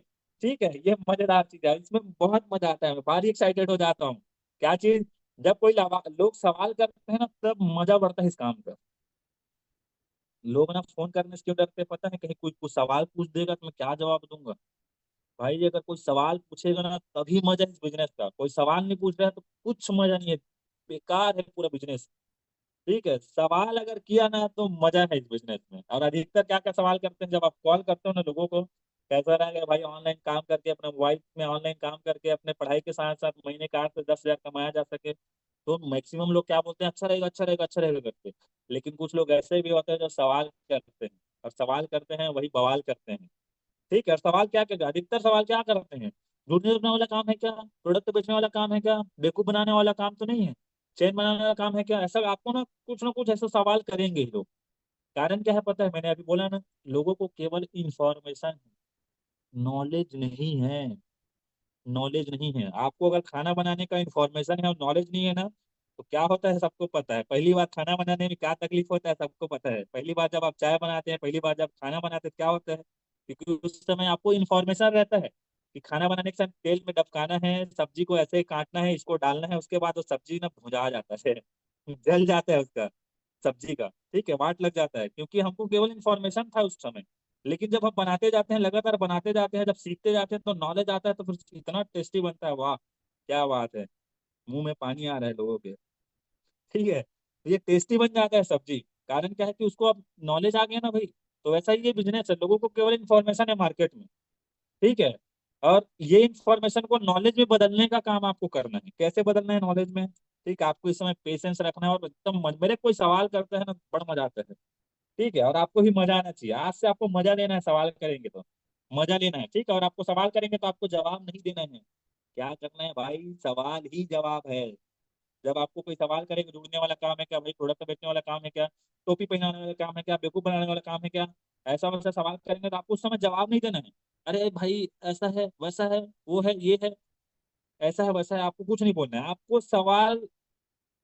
ठीक है, ये मजेदार चीज है, इसमें बहुत मजा आता है, मैं भारी एक्साइटेड हो जाता हूँ। क्या चीज, जब कोई लोग सवाल करते हैं ना, तब मजा बढ़ता है इस काम का। लोग ना फोन करने से क्यों डरते हैं पता है, कहीं कोई कुछ सवाल पूछ देगा तो मैं क्या जवाब दूंगा। भाई अगर कोई सवाल पूछेगा ना, तभी मजा है इस बिजनेस का, कोई सवाल नहीं पूछ रहा है तो कुछ मजा नहीं है, बेकार है पूरा बिजनेस। ठीक है, सवाल अगर किया ना तो मजा है इस बिजनेस में। और अधिकतर क्या क्या सवाल करते हैं, जब आप कॉल करते हो ना लोगों को, कैसा रहेगा भाई, ऑनलाइन काम करके, अपने मोबाइल में ऑनलाइन काम करके अपने पढ़ाई के साथ साथ महीने का 8 से 10 हजार कमाया जा सके, तो मैक्सिमम लोग क्या बोलते हैं, अच्छा रहेगा, अच्छा रहेगा, अच्छा रहेगा करके। लेकिन कुछ लोग ऐसे भी होते हैं जो सवाल करते हैं, और सवाल करते हैं वही बवाल करते हैं। ठीक है, और सवाल क्या क्या, अधिकतर सवाल क्या करते हैं, ढूंढने वाला काम है क्या, प्रोडक्ट बेचने वाला काम है क्या, बेवकूफ बनाने वाला काम तो नहीं है, चेन बनाने वाला काम है क्या, ऐसा आपको ना कुछ ऐसा सवाल करेंगे ही लोग। कारण क्या है पता है, मैंने अभी बोला ना, लोगों को केवल इंफॉर्मेशन, नॉलेज नहीं है, नॉलेज नहीं है। आपको अगर खाना बनाने का इंफॉर्मेशन है और नॉलेज नहीं है ना, तो क्या होता है सबको पता है, पहली बार खाना बनाने में क्या तकलीफ होता है सबको पता है। पहली बार जब आप चाय बनाते हैं, पहली बार जब खाना बनाते हैं, क्या होता है, क्योंकि उस समय आपको इन्फॉर्मेशन रहता है कि खाना बनाने के समय तेल में डबकाना है, सब्जी को ऐसे ही काटना है, इसको डालना है, उसके बाद वो सब्जी ना भुजा जाता है जल जाता है उसका, सब्जी का, ठीक है, वाट लग जाता है, क्योंकि हमको केवल इन्फॉर्मेशन था उस समय। लेकिन जब हम बनाते जाते हैं, लगातार बनाते जाते हैं, जब सीखते जाते हैं तो नॉलेज आता है, तो फिर इतना टेस्टी बनता है, वाह क्या बात है, मुंह में पानी आ रहा है लोगों के। ठीक है, तो ये टेस्टी बन जाता है सब्जी। कारण क्या है कि उसको अब नॉलेज आ गया ना भाई। तो वैसा ही ये बिजनेस है, लोगों को केवल इन्फॉर्मेशन है मार्केट में। ठीक है, और ये इन्फॉर्मेशन को नॉलेज में बदलने का काम आपको करना है, कैसे बदलना है नॉलेज में। ठीक है, आपको इस समय पेशेंस रखना है, और एकदम मेरे कोई सवाल करता है ना, बड़ा मजा आता है। ठीक है, और आपको भी मजा आना चाहिए, आज से आपको मजा लेना है, सवाल करेंगे तो मजा लेना है। ठीक है, और आपको सवाल करेंगे तो आपको जवाब नहीं देना है, क्या करना है भाई, सवाल ही जवाब है। जब आपको कोई सवाल करेगा, ढूंढने वाला काम है क्या भाई, प्रोडक्ट बेचने वाला काम है क्या, टोपी पहनाने वाला काम है क्या, बेवकूफ बनाने वाला काम है क्या, ऐसा वैसा सवाल करेंगे तो आपको उस समय जवाब नहीं देना है। अरे भाई ऐसा है, वैसा है, वो है, ये है, ऐसा है, वैसा है, आपको कुछ नहीं बोलना है, आपको सवाल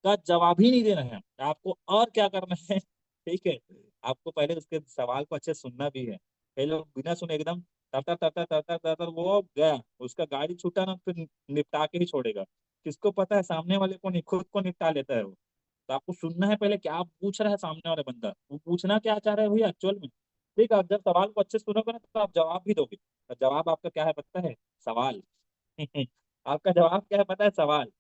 का जवाब ही नहीं देना है आपको, और क्या करना है ठीक है, आपको पहले उसके सवाल को अच्छे से सुनना भी है। कई लोग बिना सुने एकदम तरतर तरतर तरतर तरतर वो गया, उसका गाड़ी छूटा ना फिर निपटा के ही छोड़ेगा। किसको पता है सामने वाले को नहीं, खुद को निपटा लेता है वो। तो आपको सुनना है पहले क्या पूछ रहा है सामने वाला बंदा, वो पूछना क्या चाह रहा है भैया एक्चुअल में। ठीक है, आप जब सवाल को अच्छे से सुनोगे ना तो आप जवाब भी दोगे। और जवाब आपका क्या है पता है? सवाल आपका जवाब क्या है पता है? सवाल।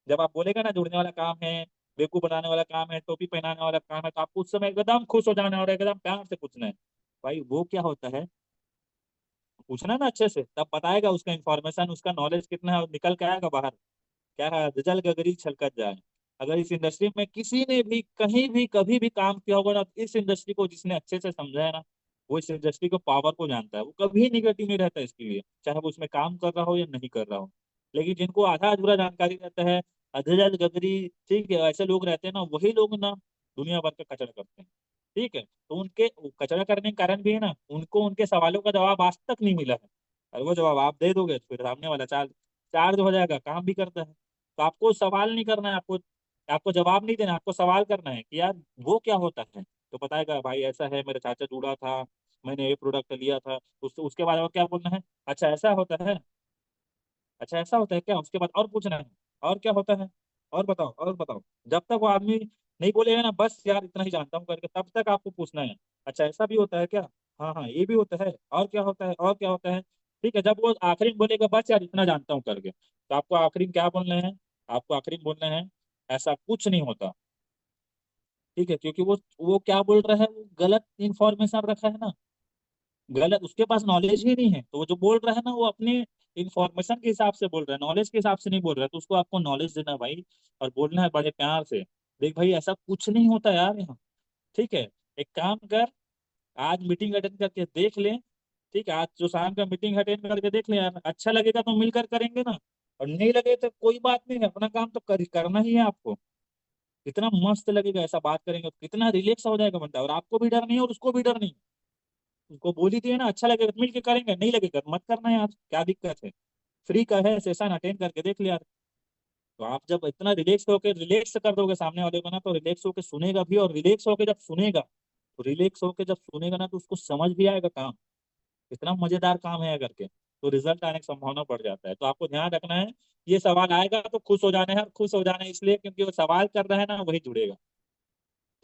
जब आप बोलेगा ना जुड़ने वाला काम है, बेवकूफ बनाने वाला काम है, टोपी पहनाने वाला काम है, तो आपको उस समय एकदम खुश हो जाना और एकदम प्यार से पूछना है। भाई वो क्या होता है, पूछना ना अच्छे से, तब बताएगा उसका इंफॉर्मेशन, उसका नॉलेज कितना है और निकल के आएगा बाहर। क्या है, जल गगरी छलकत जाए। अगर इस इंडस्ट्री में किसी ने भी कहीं भी कभी भी काम किया होगा ना, तो इस इंडस्ट्री को जिसने अच्छे से समझा है ना, वो इस इंडस्ट्री को पावर को जानता है। वो कभी निगेटिव नहीं रहता इसके लिए, चाहे वो उसमें काम कर रहा हो या नहीं कर रहा हो। लेकिन जिनको आधा अधूरा जानकारी रहता है, अधजल गगरी, ठीक है, ऐसे लोग रहते हैं ना, वही लोग ना दुनिया भर का कचरा करते हैं। ठीक है, तो उनके कचरा करने के कारण भी है ना, उनको उनके सवालों का जवाब आज तक नहीं मिला है। और वो जवाब आप दे दोगे तो फिर सामने वाला चार्ज हो जाएगा, काम भी करता है। तो आपको सवाल नहीं करना है, आपको आपको जवाब नहीं देना, आपको सवाल करना है कि यार वो क्या होता है। तो बताएगा भाई ऐसा है, मेरा चाचा जुड़ा था, मैंने ये प्रोडक्ट लिया था। उसके बाद और क्या बोलना है? अच्छा ऐसा होता है, अच्छा ऐसा होता है क्या, उसके बाद और पूछना है, और क्या होता है, और बताओ और बताओ। जब तक वो आदमी नहीं बोलेगा ना बस यार इतना ही जानता हूँ करके, तब तक आपको पूछना है अच्छा ऐसा भी होता है क्या, हाँ हाँ ये भी होता है, और क्या होता है, और क्या होता है। ठीक है, जब वो आखिरी में बोलेगा बस यार इतना जानता हूँ करके, तो आपको आखिरी में क्या बोलना है? आपको आखिरी में बोलना है ऐसा कुछ नहीं होता। ठीक है, क्योंकि वो क्या बोल रहा है, वो गलत इंफॉर्मेशन रखा है ना, गलत, उसके पास नॉलेज ही नहीं है। तो वो जो बोल रहा है ना, वो अपने इंफॉर्मेशन के हिसाब से बोल रहा है, नॉलेज के हिसाब से नहीं बोल रहा है। तो उसको आपको नॉलेज देना है भाई, और बोलना है बड़े प्यार से, देख भाई ऐसा कुछ नहीं होता यार यहाँ। ठीक है, एक काम कर, आज मीटिंग अटेंड करके देख ले। ठीक है, आज जो शाम का मीटिंग अटेंड करके देख ले यार, अच्छा लगेगा तो मिलकर करेंगे ना, और नहीं लगे तो कोई बात नहीं है, अपना काम तो करना ही है आपको। कितना मस्त लगेगा ऐसा बात करेंगे तो, कितना रिलैक्स हो जाएगा बंदा, और आपको भी डर नहीं है और उसको भी डर नहीं। उसको बोल ही दिए ना, अच्छा लगेगा तो मिल के करेंगे, नहीं लगेगा तो मत करना यार, क्या दिक्कत है। फ्री का है सेशन, अटेंड करके देख लिया। तो आप जब इतना रिलैक्स कर दोगे सामने वाले को ना, तो रिलैक्स होकर सुनेगा भी, और रिलैक्स होकर जब सुनेगा, तो रिलैक्स होकर जब सुनेगा ना, तो उसको समझ भी आएगा काम, इतना मजेदार काम है करके, तो रिजल्ट आने की संभावना बढ़ जाता है। तो आपको ध्यान रखना है, ये सवाल आएगा तो खुश हो जाना है, और खुश हो जाना है इसलिए क्योंकि वो सवाल कर रहा है ना, वही जुड़ेगा।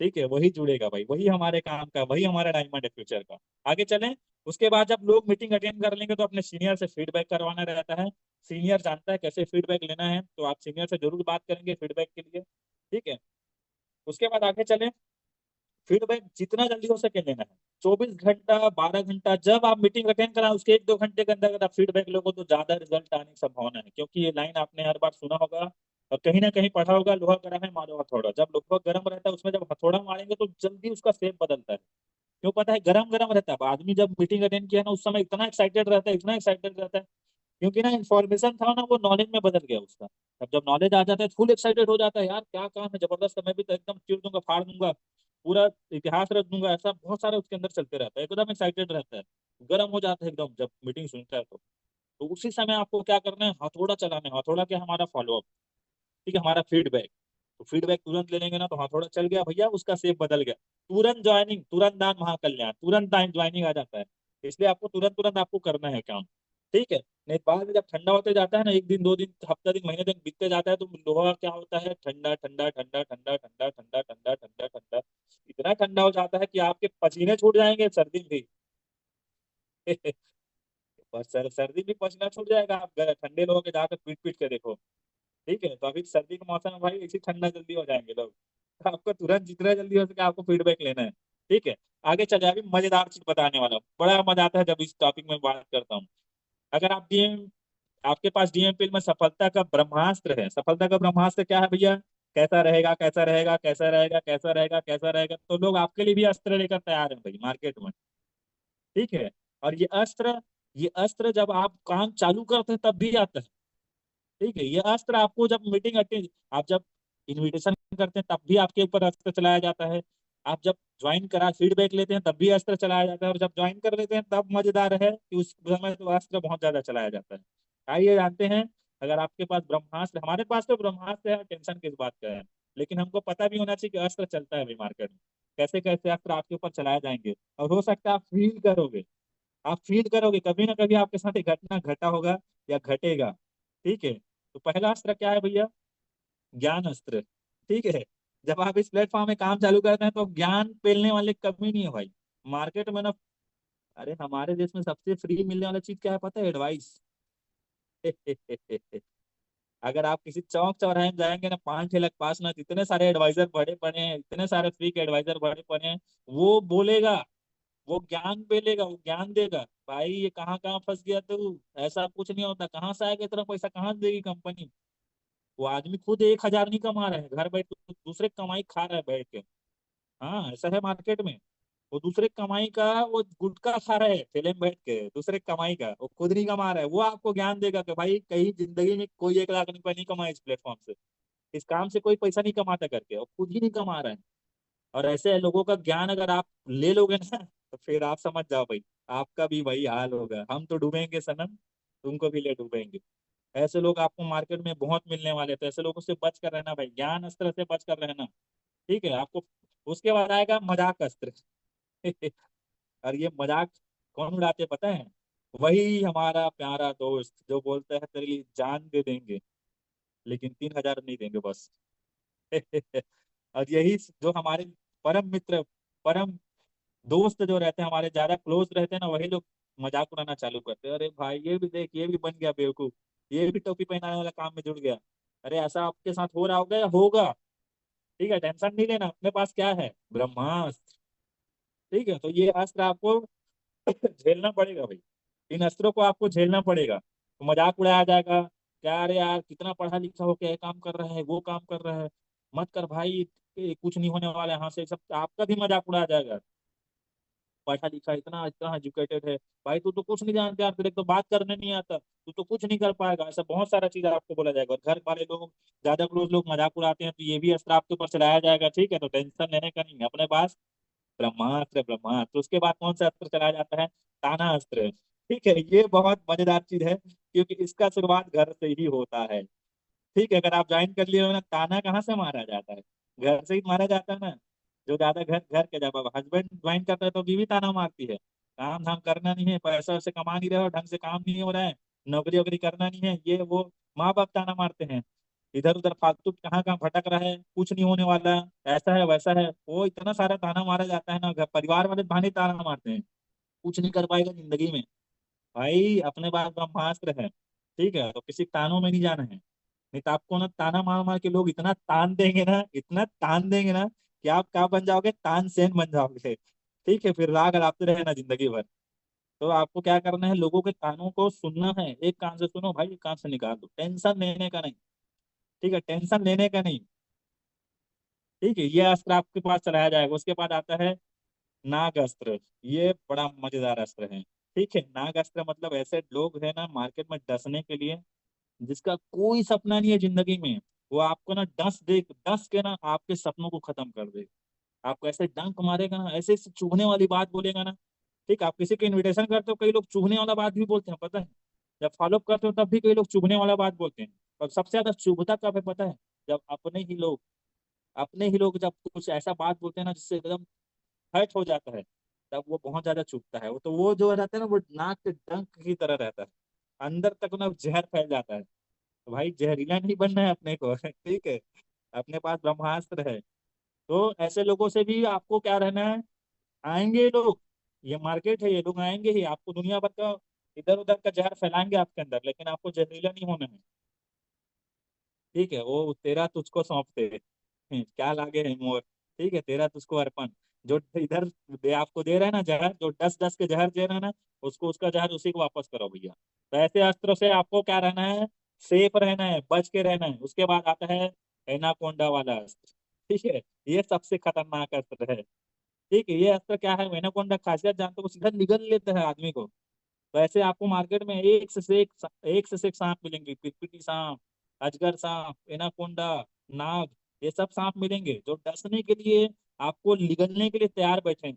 ठीक है, वही जुड़ेगा भाई, वही हमारे काम का, वही हमारा डायमंड है फ्यूचर का। आगे चलें। उसके बाद जब लोग मीटिंग अटेंड कर लेंगे तो अपने सीनियर से फीडबैक करवाना रहता है। सीनियर जानता है कैसे फीडबैक लेना है, तो आप सीनियर से जरूर बात करेंगे फीडबैक के लिए। ठीक है, उसके बाद आगे चलें। फीडबैक जितना जल्दी हो सके लेना है, 24 घंटा 12 घंटा, जब आप मीटिंग अटेंड कराएं उसके 1-2 घंटे के अंदर अगर आप फीडबैक लोगे तो ज्यादा रिजल्ट आने की संभावना है। क्योंकि ये लाइन आपने हर बार सुना होगा और कहीं ना कहीं पढ़ा होगा, लोहा गर्म है मारो हथौड़ा। जब लोहा गर्म रहता है उसमें जब हथौड़ा मारेंगे तो जल्दी उसका शेप बदलता है। क्यों पता है? गरम गरम रहता है आदमी, जब मीटिंग अटेंड किया ना उस समय इतना एक्साइटेड रहता है, इतना एक्साइटेड रहता है, क्योंकि ना इन्फॉर्मेशन था ना वो नॉलेज में बदल गया उसका। अब जब नॉलेज आ जाता है फुल एक्साइटेड हो जाता है, यार क्या काम है जबरदस्त है, मैं भी तो एकदम चीर दूंगा फाड़ दूंगा, पूरा इतिहास रच दूंगा, ऐसा बहुत सारे उसके अंदर चलते रहता है, एकदम एक्साइटेड रहता है, गर्म हो जाता है एकदम जब मीटिंग सुनता है तो उसी समय आपको क्या करना है, हथौड़ा चलाना है। हथौड़ा क्या, हमारा फॉलोअप। ठीक है, हमारा फीडबैक। तो फीडबैक तुरंत ले लेंगे ना, तो हथौड़ा चल गया भैया, उसका शेप बदल गया, तुरंत ज्वाइनिंग, तुरंत दान महाकल्याण, तुरंत ज्वाइनिंग आ जाता है। इसलिए आपको तुरंत तुरंत आपको करना है काम। ठीक है, नहीं बाद में जब ठंडा होते जाता है ना, 1 दिन 2 दिन हफ्ता दिन महीने दिन बीतते जाता है, तो लोहा क्या होता है, ठंडा ठंडा ठंडा ठंडा ठंडा ठंडा ठंडा ठंडा ठंडा, इतना ठंडा हो जाता है कि आपके पसीने छूट जाएंगे सर्दी में भी बस सर्दी भी पसीना छूट जाएगा, आप ठंडे लोगों के जाकर पीट पीट के देखो। ठीक है, तो अभी सर्दी का मौसम है भाई, इसी ठंडा जल्दी हो जाएंगे लोग। तो आपको तुरंत जितना जल्दी हो सके आपको फीडबैक लेना है। ठीक है, आगे चल जाए, अभी मजेदार चीज बताने वाला हूँ, बड़ा मजा आता है जब इस टॉपिक में बात करता हूँ। अगर आप डीएम आपके पास डीएमपीएल में सफलता का ब्रह्मास्त्र है, सफलता का ब्रह्मास्त्र क्या है भैया? कैसा रहेगा, कैसा रहेगा, कैसा रहेगा, कैसा रहेगा, कैसा रहेगा, तो लोग आपके लिए भी अस्त्र लेकर तैयार हैं भाई मार्केट में। ठीक है, और ये अस्त्र जब आप काम चालू करते हैं तब भी आता है। ठीक है, ये अस्त्र आपको जब मीटिंग अटेंड, आप जब इनविटेशन करते हैं तब भी आपके ऊपर अस्त्र चलाया जाता है। आप जब ज्वाइन करा फीडबैक लेते हैं तब भी अस्त्र चलाया जाता है, और जब ज्वाइन कर लेते हैं तब मजेदार है कि उस समय तो अस्त्र बहुत ज्यादा चलाया जाता है। आइए जानते हैं, अगर आपके पास ब्रह्मास्त्र, हमारे पास तो ब्रह्मास्त्र है, टेंशन किस बात का है। लेकिन हमको पता भी होना चाहिए कि अस्त्र चलता है अभी मार्केट में, कैसे कैसे अस्त्र आपके ऊपर चलाए जाएंगे, और हो सकता है आप फील करोगे, आप फील करोगे कभी ना कभी आपके साथ एक घटना घटा होगा या घटेगा। ठीक है, तो पहला अस्त्र क्या है भैया? ज्ञान अस्त्र। ठीक है, जब आप इस प्लेटफॉर्म में काम चालू करते हैं तो ज्ञान पेलने वाले कमी नहीं है भाई मार्केट में ना। अरे हमारे देश में सबसे फ्री मिलने वाला चीज क्या है पता है? एडवाइस। अगर आप किसी चौक चौराहे में जाएंगे ना, 5-6 लाख पास ना, इतने सारे एडवाइजर बड़े पड़े हैं, इतने सारे फ्री के एडवाइजर बड़े पड़े हैं। वो बोलेगा, वो ज्ञान पेलेगा, वो ज्ञान देगा, भाई ये कहाँ कहाँ फंस गया तू, ऐसा कुछ नहीं होता, कहाँ से आएगा इतना पैसा, कहाँ से देगी कंपनी। वो आदमी खुद 1,000 नहीं कमा रहा है घर बैठ के, दूसरे की कमाई खा रहा है बैठ के। हाँ ऐसा है मार्केट में। वो दूसरे की कमाई का वो गुटखा खा रहा है ठेले में बैठ के, दूसरे की कमाई का, वो खुद नहीं कमा रहा है। वो आपको ज्ञान देगा कि भाई कहीं जिंदगी में कोई 1 लाख रुपए नहीं कमाए इस प्लेटफॉर्म से, इस काम से कोई पैसा नहीं कमाता करके, और खुद ही नहीं कमा रहा है। और ऐसे लोगों का ज्ञान अगर आप ले लोगे ना, तो फिर आप समझ जाओ भाई, आपका भी वही हाल होगा, हम तो डूबेंगे सनम, तुमको भी ले डूबेंगे। ऐसे लोग आपको मार्केट में बहुत मिलने वाले, तो ऐसे लोगों से बच कर रहना भाई, ज्ञान अस्त्र से बच कर रहना। ठीक है आपको। उसके बाद आएगा मजाक अस्त्र। और ये मजाक कौन उड़ाते पता है? वही हमारा प्यारा दोस्त जो बोलता है तेरे लिए जान दे देंगे, लेकिन 3,000 नहीं देंगे बस। और यही जो हमारे परम मित्र, परम दोस्त जो रहते हैं हमारे, ज्यादा क्लोज रहते हैं ना, वही लोग मजाक उड़ाना चालू करते हैं। अरे भाई ये भी देख, ये भी बन गया बेवकूफ, ये भी टोपी पहनाने वाला काम में जुड़ गया। अरे ऐसा आपके साथ हो रहा होगा या होगा? ठीक है, टेंशन नहीं लेना, अपने पास क्या है? ब्रह्मास्त्र। ठीक है, तो ये अस्त्र आपको झेलना पड़ेगा भाई, इन अस्त्रों को आपको झेलना पड़ेगा। तो मजाक उड़ाया जाएगा, क्या अरे यार कितना पढ़ा लिखा हो, क्या ये काम कर रहा है, वो काम कर रहा है, मत कर भाई, ये कुछ नहीं होने वाला है, यहाँ से सब आपका भी मजाक उड़ाया जाएगा। पढ़ा लिखा इतना इतना एजुकेटेड है, भाई तू तो कुछ नहीं जानता यार, तेरे को तो बात करने नहीं आता, तू तो कुछ नहीं कर पाएगा, ऐसा बहुत सारा चीज आपको बोला जाएगा। और घर वाले लोग, ज्यादा क्लोज लोग मजाक उड़ाते हैं, तो ये भी अस्त्र आपके ऊपर चलाया जाएगा। ठीक है, तो टेंशन लेने का नहीं है अपने पास, ब्रह्मास्त्र ब्रह्मास्त्र। उसके बाद कौन सा अस्त्र चलाया जाता है? ताना अस्त्र। ठीक है, ये बहुत मजेदार चीज है, क्योंकि इसका शुरुआत घर से ही होता है। ठीक है, अगर आप ज्वाइन कर लिए हो ना, ताना कहाँ से मारा जाता है? घर से ही मारा जाता है ना। जो ज्यादा घर घर के, जब हस्बैंड ज्वाइन करता है तो बीवी ताना मारती है, काम धाम करना नहीं है, पैसा वैसे कमा नहीं रहे हो, ढंग से काम नहीं हो रहा है, नौकरी वोकरी करना नहीं है, ये वो। माँ बाप ताना मारते हैं, इधर उधर फालतू कहाँ कहाँ भटक रहा है, कुछ नहीं होने वाला, ऐसा है वैसा है, वो इतना सारा ताना मारा जाता है ना, घर परिवार वाले भाने ताना मारते हैं, कुछ नहीं कर पाएगा जिंदगी में। भाई अपने पास ब्रह्मास्त्र है। ठीक है, तो किसी तानों में नहीं जाना है, नहीं तो आपको ना ताना मार मार के लोग इतना तान देंगे ना, इतना तान देंगे ना, कि आप क्या बन जाओगे? तानसेन बन जाओगे। ठीक है, फिर राग अलापते रहना जिंदगी भर। तो आपको क्या करना है? लोगों के कानों को सुनना है, एक कान से सुनो भाई, एक कान से निकाल दो, टेंशन लेने का नहीं। ठीक है, टेंशन लेने का नहीं। ठीक है, ये अस्त्र आपके पास चलाया जाएगा। उसके बाद आता है नाग अस्त्र। ये बड़ा मजेदार अस्त्र है। ठीक है, नाग अस्त्र मतलब ऐसे लोग हैं ना मार्केट में डसने के लिए, जिसका कोई सपना नहीं है जिंदगी में, वो आपको ना डस के ना आपके सपनों को खत्म कर देगा। आपको ऐसे डंक मारेगा ना, ऐसे ऐसे चुभने वाली बात बोलेगा ना। ठीक, आप किसी को इनविटेशन करते हो, कई लोग चुभने वाला बात भी बोलते हैं पता है। जब फॉलो अप करते हो तब भी कई लोग चुभने वाला बात बोलते हैं। और सबसे ज्यादा चुभता कब है पता है? जब अपने ही लोग जब कुछ ऐसा बात बोलते हैं ना जिससे एकदम हर्ट हो जाता है, तब वो बहुत ज्यादा चुभता है। वो तो वो जो रहता है ना, वो नाक के डंक की तरह रहता है, अंदर तक ना जहर फैल जाता है। तो भाई जहरीला नहीं बनना है अपने को। ठीक है, अपने पास ब्रह्मास्त्र है। तो ऐसे लोगों से भी आपको क्या रहना है? आएंगे ये लोग, ये मार्केट है, ये लोग आएंगे ही, आपको दुनिया भर का इधर उधर का जहर फैलाएंगे आपके अंदर, लेकिन आपको जहरीला नहीं होना है। ठीक है, वो तेरा तुझको सौंपते, क्या लागे है मोर। ठीक है, तेरा तुझको अर्पण। जो इधर आपको दे रहा है ना जहर, जो 10-10 के जहर दे रहा है ना, उसको उसका जहर उसी को वापस करो भैया। तो ऐसे अस्त्रों से आपको क्या रहना है? सेफ रहना है, बच के रहना है। उसके बाद आता है एनाकोंडा वाला अस्त्र। ठीक है, ये सबसे खतरनाक अस्त्र है। ठीक है, ये अस्त्र क्या है? एनाकोंडा खासियत जानते हो? वो सीधा निगल लेता है आदमी को। तो ऐसे आपको मार्केट में एक से एक सांप मिलेंगे, पिटपिटी सांप, अजगर सांप, एनाकोंडा, नाग, ये सब सांप मिलेंगे जो डसने के लिए, आपको निगलने के लिए तैयार बैठे हैं,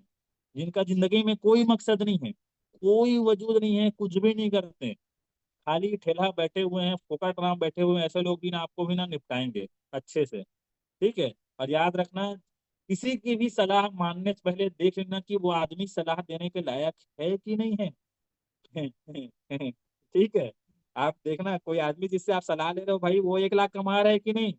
जिनका जिंदगी में कोई मकसद नहीं है, कोई वजूद नहीं है, कुछ भी नहीं करते, खाली ठेला बैठे हुए हैं, फोकट राम बैठे हुए हैं। ऐसे लोग भी ना आपको भी ना निपटाएंगे अच्छे से। ठीक है। और याद रखना, किसी की भी सलाह मानने से पहले देख लेना कि वो आदमी सलाह देने के लायक है कि नहीं है। ठीक है। आप देखना कोई आदमी जिससे आप सलाह ले रहे हो भाई, वो 1 लाख कमा रहा है कि नहीं।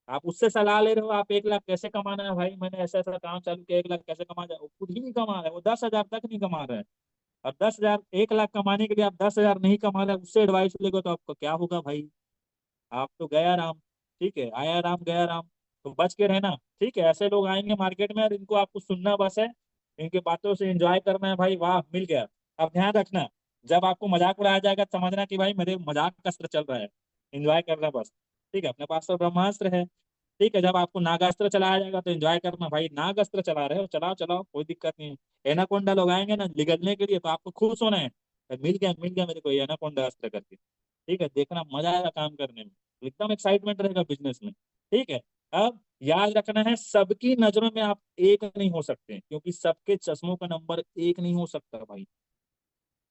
आप उससे सलाह ले रहे हो, आप 1 लाख कैसे कमाना है भाई, मैंने ऐसा ऐसा काम चालू किया, 1 लाख कैसे कमा जाए, वो खुद ही नहीं कमा रहा है, वो 10,000 तक नहीं कमा रहा है। और 10,000, 1 लाख कमाने के लिए आप 10,000 नहीं कमा रहे, उससे एडवाइस लेगा तो आपको क्या होगा भाई। आप तो गया राम। ठीक है, आया राम गया राम। तो बच के रहना। ठीक है, ऐसे लोग आएंगे मार्केट में और इनको आपको सुनना बस है, इनके बातों से एंजॉय करना है भाई, वाह मिल गया। अब ध्यान रखना, जब आपको मजाक उड़ाया जाएगा तो समझना कि भाई मेरे मजाक का असर चल रहा है, एंजॉय करना बस। ठीक है, अपने पास तो ब्रह्मास्त्र है। ठीक है, जब आपको नागास्त्र चलाया जाएगा तो एंजॉय करना भाई, नागास्त्र चला रहे हो चलाओ चलाओ, कोई दिक्कत नहीं है। एनाकोंडा लोग आएंगे ना निगलने के लिए तो आपको खुश होना है, मिल गया मेरे को ये एनाकोंडा अस्त्र करके। ठीक है, देखना मजा आएगा काम करने में, एकदम एक्साइटमेंट रहेगा बिजनेस में। ठीक है। अब याद रखना है, सबकी नजरों में आप एक नहीं हो सकते, क्योंकि सबके चश्मों का नंबर एक नहीं हो सकता भाई।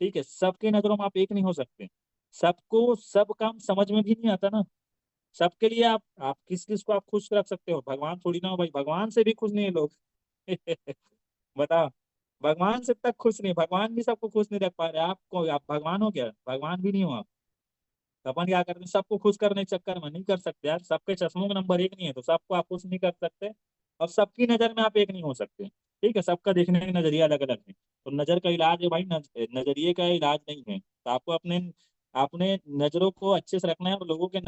ठीक है, सबकी नजरों में आप एक नहीं हो सकते। सबको सब काम समझ में भी नहीं आता ना। सबके लिए आप किस किस को आप खुश रख सकते हो, भगवान थोड़ी ना हो भाई, भगवान से भी खुश नहीं है लोग। बताओ, भगवान से तक खुश नहीं, भगवान भी सबको खुश नहीं रख पा रहे, आप भगवान हो क्या, भगवान भी नहीं हो आप। तो अपन क्या करते हैं, सबको खुश करने के चक्कर में नहीं कर सकते यार, सबके चश्मों का नंबर एक नहीं है तो सबको आप खुश नहीं कर सकते। और सबकी नजर में आप एक नहीं हो सकते। ठीक है, सबका देखने का नजरिया अलग अलग है, तो नजर का इलाज है भाई, नजरिए का इलाज नहीं है, तो आपको अपने अपने नजरों को अच्छे से रखना है और लोगों के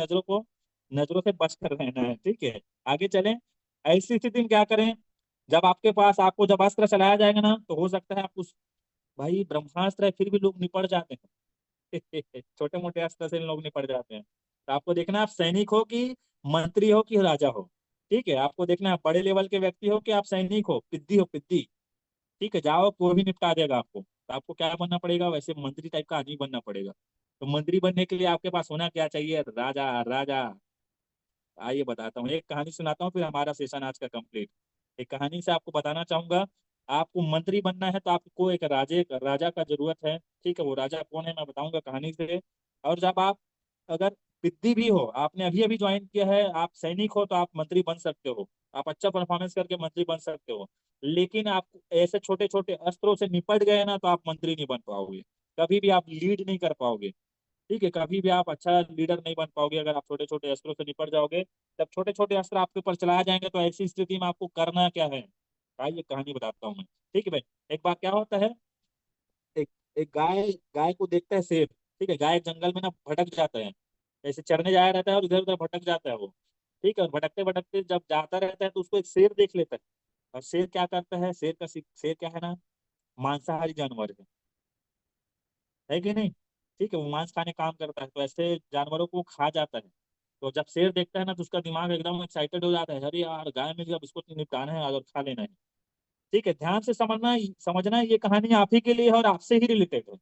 नजरों से बच कर रहना है। ठीक है, आगे चलें। ऐसी स्थिति में क्या करें, जब आपके पास आपको जब अस्त्र चलाया जाएगा ना, तो हो सकता है आप उस, भाई ब्रह्मास्त्र है फिर भी लोग निपट जाते हैं। छोटे मोटे अस्त्र से लोग निपट जाते हैं। तो आपको देखना, आप सैनिक हो कि मंत्री हो कि राजा हो। ठीक है, आपको देखना आप बड़े लेवल के व्यक्ति हो कि आप सैनिक हो, पिद्दी हो पिद्दी। ठीक है, जाओ कोई भी निपटा देगा आपको, तो आपको क्या बनना पड़ेगा, वैसे मंत्री टाइप का आदमी बनना पड़ेगा। तो मंत्री बनने के लिए आपके पास होना क्या चाहिए, राजा राजा। आइए बताता हूँ, एक कहानी सुनाता हूँ, फिर हमारा सेशन आज का कंप्लीट। एक कहानी से आपको बताना चाहूंगा। आपको मंत्री बनना है तो आपको एक राजा का जरूरत है। ठीक है, वो राजा कौन है मैं बताऊंगा कहानी से। और जब आप, अगर विद्या भी हो, आपने अभी अभी ज्वाइन किया है, आप सैनिक हो तो आप मंत्री बन सकते हो, आप अच्छा परफॉर्मेंस करके मंत्री बन सकते हो। लेकिन आप ऐसे छोटे छोटे अस्त्रों से निपट गए ना तो आप मंत्री नहीं बन पाओगे, कभी भी आप लीड नहीं कर पाओगे। ठीक है, कभी भी आप अच्छा लीडर नहीं बन पाओगे अगर आप छोटे छोटे अस्त्रों से निपट जाओगे। जब छोटे छोटे अस्त्र आपके ऊपर चलाए जाएंगे तो ऐसी स्थिति में आपको करना क्या है, आइए कहानी बताता हूँ मैं। ठीक है भाई, एक बार क्या होता है, एक एक गाय गाय को देखता है शेर। ठीक है, गाय जंगल में ना भटक जाता है, ऐसे चरने जाया रहता है और इधर उधर भटक जाता है वो। ठीक है, और भटकते भटकते जब जाता रहता है तो उसको एक शेर देख लेता है। और शेर क्या करता है, शेर क्या है ना, मांसाहारी जानवर है कि नहीं। ठीक है, वो मांस खाने काम करता है, तो ऐसे जानवरों को खा जाता है। तो जब शेर देखता है ना तो उसका दिमाग एकदम एक्साइटेड हो जाता है, अरे यार गाय मिल गया, अब इसको तो निपटाना है आज और खा लेना है। ठीक है, ध्यान से समझना ये कहानी आप ही के लिए है और आपसे ही रिलेटेड है।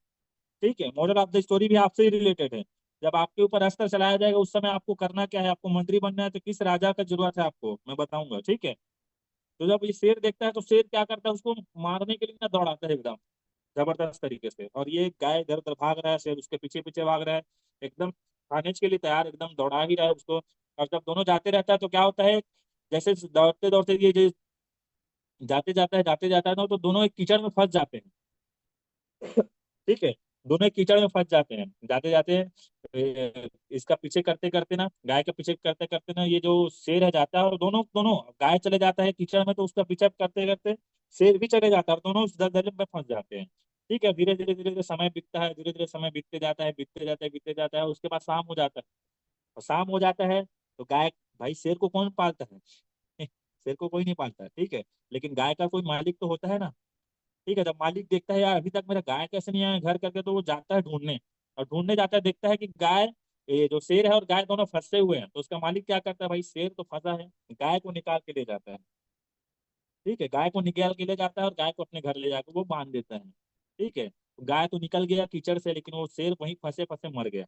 ठीक है, मॉरल ऑफ द स्टोरी भी आपसे ही रिलेटेड है। जब आपके ऊपर अस्त्र चलाया जाएगा उस समय आपको करना क्या है, आपको मंत्री बनना है तो किस राजा का जरूरत है आपको मैं बताऊंगा। ठीक है, तो जब ये शेर देखता है तो शेर क्या करता है, उसको मारने के लिए ना दौड़ाता है एकदम जबरदस्त तरीके से, और ये गाय इधर उधर भाग रहा है, शेर उसके पीछे पीछे भाग रहा है, एकदम खाने के लिए तैयार, एकदम दौड़ा ही रहा है उसको। और जब दोनों जाते रहता है तो क्या होता है, जैसे दौड़ते दौड़ते ये जो जाते जाता है ना, तो दोनों एक कीचड़ में फंस जाते हैं। ठीक है, दोनों एक कीचड़ में फंस जाते हैं जाते जाते। इसका पीछे करते करते ना, गाय के पीछे करते करते ना, ये जो शेर है जाता है और दोनों दोनों, गाय चले जाता है कीचड़ में तो उसका पीछा करते करते शेर भी चले जाता है और दोनों उस दलदल में फंस जाते हैं। ठीक है, धीरे धीरे धीरे धीरे समय बीतता है, धीरे धीरे समय बीतते जाता है, बीतते जाता है, उसके बाद शाम हो जाता है। और शाम हो जाता है तो गाय, भाई शेर को कौन पालता है, शेर को कोई नहीं पालता। ठीक है, लेकिन गाय का कोई मालिक तो होता है ना। ठीक है, जब मालिक देखता है यार अभी तक मेरा गाय कैसे नहीं आया घर करके, तो वो जाता है ढूंढने। और ढूंढने जाता है, देखता है कि गाय, ये जो शेर है और गाय दोनों फंसे हुए हैं, तो उसका मालिक क्या करता है, भाई शेर तो फंसा है, गाय को निकाल के ले जाता है। ठीक है, गाय को निकाल के ले जाता है और गाय को अपने घर ले जाकर वो बांध देता है। ठीक है, तो गाय तो निकल गया कीचड़ से, लेकिन वो शेर वहीं फंसे फंसे मर गया।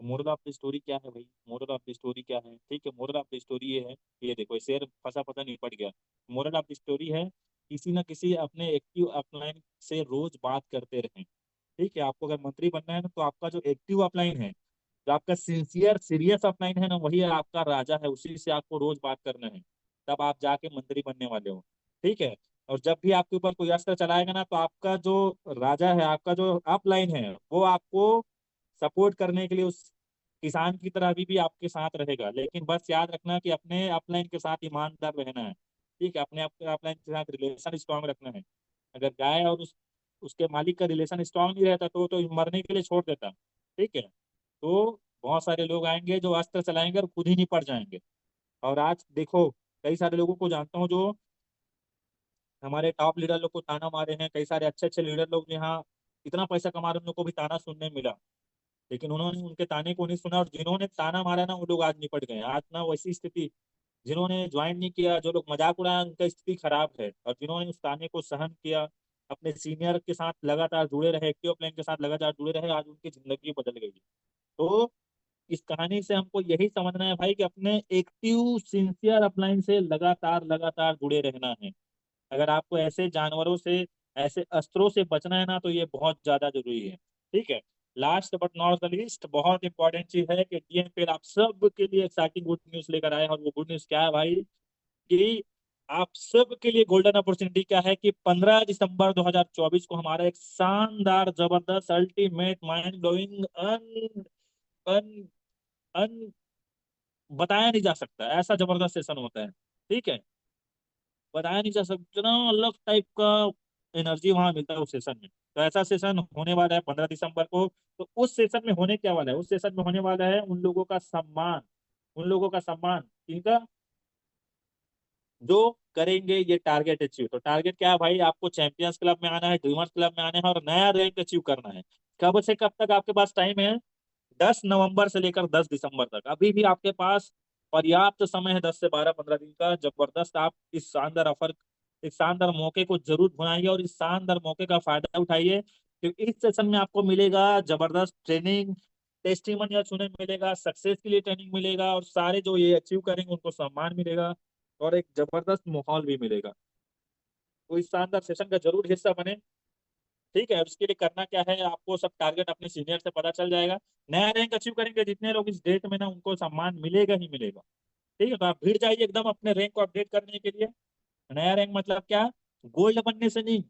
तो मोरल ऑफ द स्टोरी क्या है भाई, मोरल ऑफ द स्टोरी क्या है, ठीक है, मोरल ऑफ द स्टोरी ये है, ये देखो ये शेर फंसा फंसा निपट गया। मोरल ऑफ द स्टोरी है, किसी ना किसी अपने एक्टिव अपलाइन से रोज बात करते रहें। ठीक है, आपको अगर मंत्री बनना है ना तो आपका जो एक्टिव अपलाइन है, जो आपका सिंसियर सीरियस अपलाइन है ना, वही आपका राजा है, उसी से आपको रोज बात करना है, तब आप जाके मंत्री बनने वाले हो। ठीक है। और जब भी आपके ऊपर कोई अस्त्र चलाएगा ना, तो आपका जो राजा है, आपका जो अपलाइन है, वो आपको सपोर्ट करने के लिए उस किसान की तरह भी आपके साथ रहेगा। लेकिन बस याद रखना कि अपने अपलाइन के साथ ईमानदार रहना है। ठीक है, अपने अपलाइन के साथ रिलेशन स्ट्रांग रखना है। अगर गाय और उसके मालिक का रिलेशन स्ट्रांग नहीं रहता तो मरने के लिए छोड़ देता। ठीक है। तो बहुत सारे लोग आएंगे जो अस्त्र चलाएंगे और खुद ही निपट जाएंगे। और आज देखो, कई सारे लोगों को जानता हूँ जो हमारे टॉप लीडर लोग को ताना मारे हैं, कई सारे अच्छे अच्छे लीडर लोग यहाँ इतना पैसा कमा रहे हैं, उन लोग को भी ताना सुनने मिला। लेकिन उन्होंने उनके ताने को नहीं सुना, और जिन्होंने ताना मारा ना, वो लोग आज निपट गए। आज ना वैसी स्थिति, जिन्होंने ज्वाइन नहीं किया, जो लोग मजाक उड़ाया, उनका स्थिति खराब है। और जिन्होंने उस ताने को सहन किया, अपने सीनियर के साथ लगातार जुड़े रहे, एक्टिव प्लेन के साथ लगातार जुड़े रहे, आज उनकी जिंदगी बदल गई। तो इस कहानी से हमको यही समझना है भाई कि अपने एक्टिव सिंसियर अपलाइन से लगातार लगातार जुड़े रहना है। अगर आपको ऐसे जानवरों से, ऐसे अस्त्रों से बचना है ना, तो ये बहुत ज्यादा जरूरी है। ठीक है। Last but not the least, बहुत इंपॉर्टेंट चीज है कि डीएनपीएल आप सब के लिए एक्साइटिंग गुड न्यूज लेकर आए हैं। और वो गुड न्यूज क्या है भाई? कि आप सब के लिए गोल्डन अपॉर्चुनिटी क्या है कि 15 दिसंबर 2024 को हमारा एक शानदार, जबरदस्त, अल्टीमेट, माइंड ब्लोइंग, अन अन अन बताया नहीं जा सकता ऐसा जबरदस्त सेशन होता है। ठीक है। बताया नहीं जा सकता, इतना अलग टाइप का एनर्जी वहां मिलता है उस सेशन में। तो ऐसा सेशन होने वाला है 15 दिसंबर को। तो उस सेशन में होने क्या वाला है? उस सेशन में होने वाला है उन लोगों का सम्मान। उन लोगों का सम्मान किनका? जो करेंगे ये टारगेट अचीव। तो टारगेट क्या है भाई? आपको चैंपियंस क्लब में आना है, ड्रीमर्स क्लब में आना है, और नया रैंक अचीव करना है। कब से कब तक आपके पास टाइम है? 10 नवंबर से लेकर 10 दिसंबर तक अभी भी आपके पास पर्याप्त समय है। 10 से 12 15 दिन का जबरदस्त। आप इस शानदार ऑफर, इस शानदार मौके को जरूर भुनाइए और इस शानदार मौके का फायदा उठाइए, क्योंकि इस सेशन में आपको मिलेगा जबरदस्त ट्रेनिंग, टेस्टिमोनियल सुनने मिलेगा, सक्सेस के लिए ट्रेनिंग मिलेगा, और सारे जो ये अचीव करेंगे उनको सम्मान मिलेगा, और एक जबरदस्त माहौल भी मिलेगा। तो इस शानदार सेशन का जरूर हिस्सा बने। ठीक है। उसके लिए करना क्या है? आपको सब टारगेट अपने सीनियर से पता चल जाएगा। नया रैंक अचीव करेंगे जितने लोग इस डेट में ना, उनको सम्मान मिलेगा ही मिलेगा। ठीक है। तो आप भीड़ जाइए एकदम अपने रैंक को अपडेट करने के लिए। नया रैंक मतलब क्या? गोल्ड बनने से नहीं,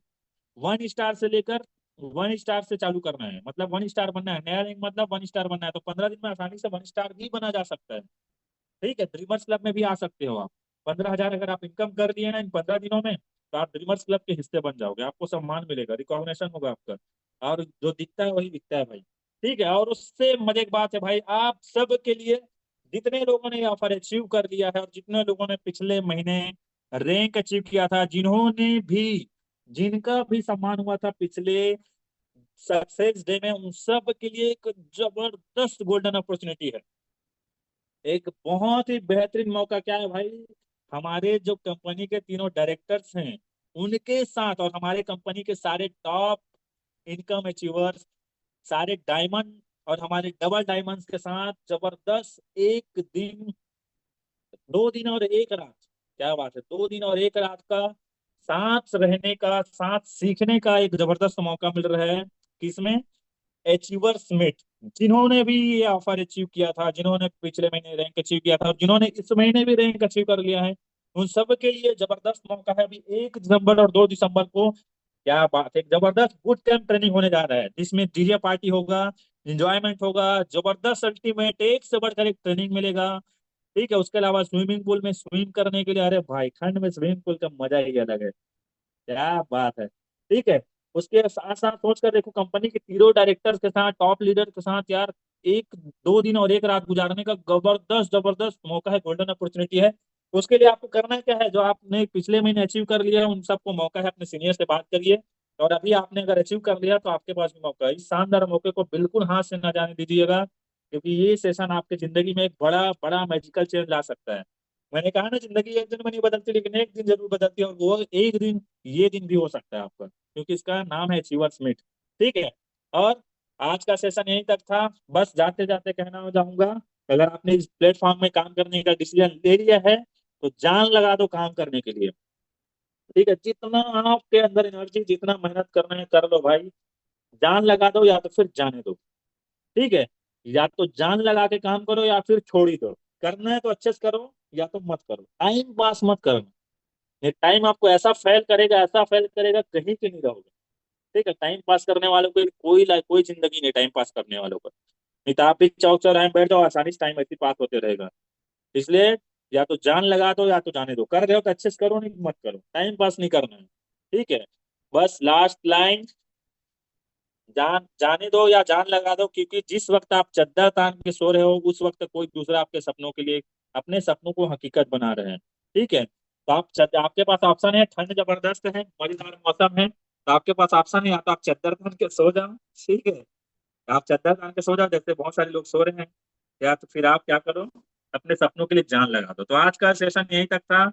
1 स्टार से लेकर 1 स्टार से चालू करना है। मतलब 1 स्टार बनना है। नया रैंक मतलब 1 स्टार बनना है। तो 15 दिन में आसानी से 1 स्टार भी बना जा सकता है। ठीक है। ड्रीमर्स क्लब में भी आ सकते हो आप। 15,000 अगर आप इनकम कर लिए ना इन 15 दिनों में, तो आप ड्रीमर्स क्लब के हिस्से बन जाओगे। आपको सम्मान मिलेगा, रिकॉग्निशन होगा आपका, और जो दिखता है वही दिखता है भाई। ठीक है। और उससे मजे की बात है भाई, आप सब के लिए, जितने लोगों ने ये ऑफर अचीव कर लिया है, और जितने लोगों ने पिछले महीने रैंक अचीव किया था, जिन्होंने भी, जिनका भी सम्मान हुआ था पिछले सक्सेस डे में, उन सब के लिए एक जबरदस्त गोल्डन अपॉर्चुनिटी है। एक बहुत ही बेहतरीन मौका। क्या है भाई? हमारे जो कंपनी के तीनों डायरेक्टर्स हैं, उनके साथ, और हमारे कंपनी के सारे टॉप इनकम अचीवर्स, सारे डायमंड और हमारे डबल डायमंड्स के साथ जबरदस्त एक दिन, 2 दिन और 1 रात, क्या बात है, 2 दिन और 1 रात का साथ रहने का, साथ सीखने का एक जबरदस्त मौका मिल रहा है। किसमें? Achievers mate. जिन्होंने भी ये ऑफर अचीव किया था, जिन्होंने पिछले महीने रैंक अचीव किया था, और जिन्होंने इस महीने भी रैंक अचीव कर लिया है, उन सब के लिए जबरदस्त मौका है। अभी 1 दिसंबर और 2 दिसंबर को, क्या बात है, एक जबरदस्त बूट कैंप ट्रेनिंग होने जा रहा है, जिसमें डीजे पार्टी होगा, इंजॉयमेंट होगा, जबरदस्त अल्टीमेट एक से बढ़कर एक ट्रेनिंग मिलेगा। ठीक है। उसके अलावा स्विमिंग पूल में स्विम करने के लिए, अरे भाई, ठंड में स्विमिंग पूल का मजा ही अलग है। क्या बात है। ठीक है। उसके साथ साथ सोच कर देखो, कंपनी के तीनों डायरेक्टर्स के साथ, टॉप लीडर के साथ यार, 1 2 दिन और 1 रात गुजारने का जबरदस्त जबरदस्त मौका है, गोल्डन अपॉर्चुनिटी है। उसके लिए आपको करना क्या है? जो आपने पिछले महीने अचीव कर लिया है, उन सबको मौका है, अपने सीनियर से बात करिए। और अभी आपने अगर अचीव कर लिया, तो आपके पास भी मौका है। इस शानदार मौके को बिल्कुल हाथ से ना जाने दीजिएगा, क्योंकि ये सेशन आपकी जिंदगी में एक बड़ा बड़ा मैजिकल चेंज ला सकता है। मैंने कहा ना, जिंदगी एक दिन में नहीं बदलती, लेकिन एक दिन जरूर बदलती है, और वो एक दिन ये दिन भी हो सकता है आपका, क्योंकि इसका नाम है अचीवर्स मीट। ठीक है। और आज का सेशन यहीं तक था। बस जाते जाते कहना चाहूंगा, अगर आपने इस प्लेटफॉर्म में काम करने का डिसीजन ले लिया है, तो जान लगा दो काम करने के लिए। ठीक है। जितना आपके अंदर एनर्जी, जितना मेहनत करना है कर लो भाई। जान लगा दो या तो फिर जाने दो। ठीक है। या तो जान लगा के काम करो या फिर छोड़ ही दो। करना है तो अच्छे से करो या तो मत करो, टाइम पास मत करो। ये टाइम आपको ऐसा फेल करेगा, कहीं के नहीं रहोगे। ठीक है, टाइम पास करने वालों को कोई जिंदगी नहीं टाइम पास करने वालों को। नहीं तो आप भी चौक चौराहे में बैठ जाओ, आसानी से टाइम ऐसे पास होते रहेगा। इसलिए या तो जान लगा दो या तो जाने दो, कर रहे हो तो अच्छे से करो, नहीं तो मत करो, टाइम पास नहीं करना है। ठीक है, बस लास्ट लाइन, जाने दो या जान लगा दो, क्योंकि जिस वक्त आप चद्दर तान के सो रहे हो उस वक्त कोई दूसरा आपके सपनों के लिए, अपने सपनों को हकीकत बना रहे हैं। ठीक है, तो आपके पास ऑप्शन है, ठंड जबरदस्त है, मजेदार मौसम है, तो आपके पास ऑप्शन है, या तो आप चद्दर तान के सो जाओ। ठीक है, आप चद्दर तान के सो जाओ जैसे बहुत सारे लोग सो रहे हैं, या तो फिर आप क्या करो, अपने सपनों के लिए जान लगा दो। तो आज का सेशन यहीं तक था।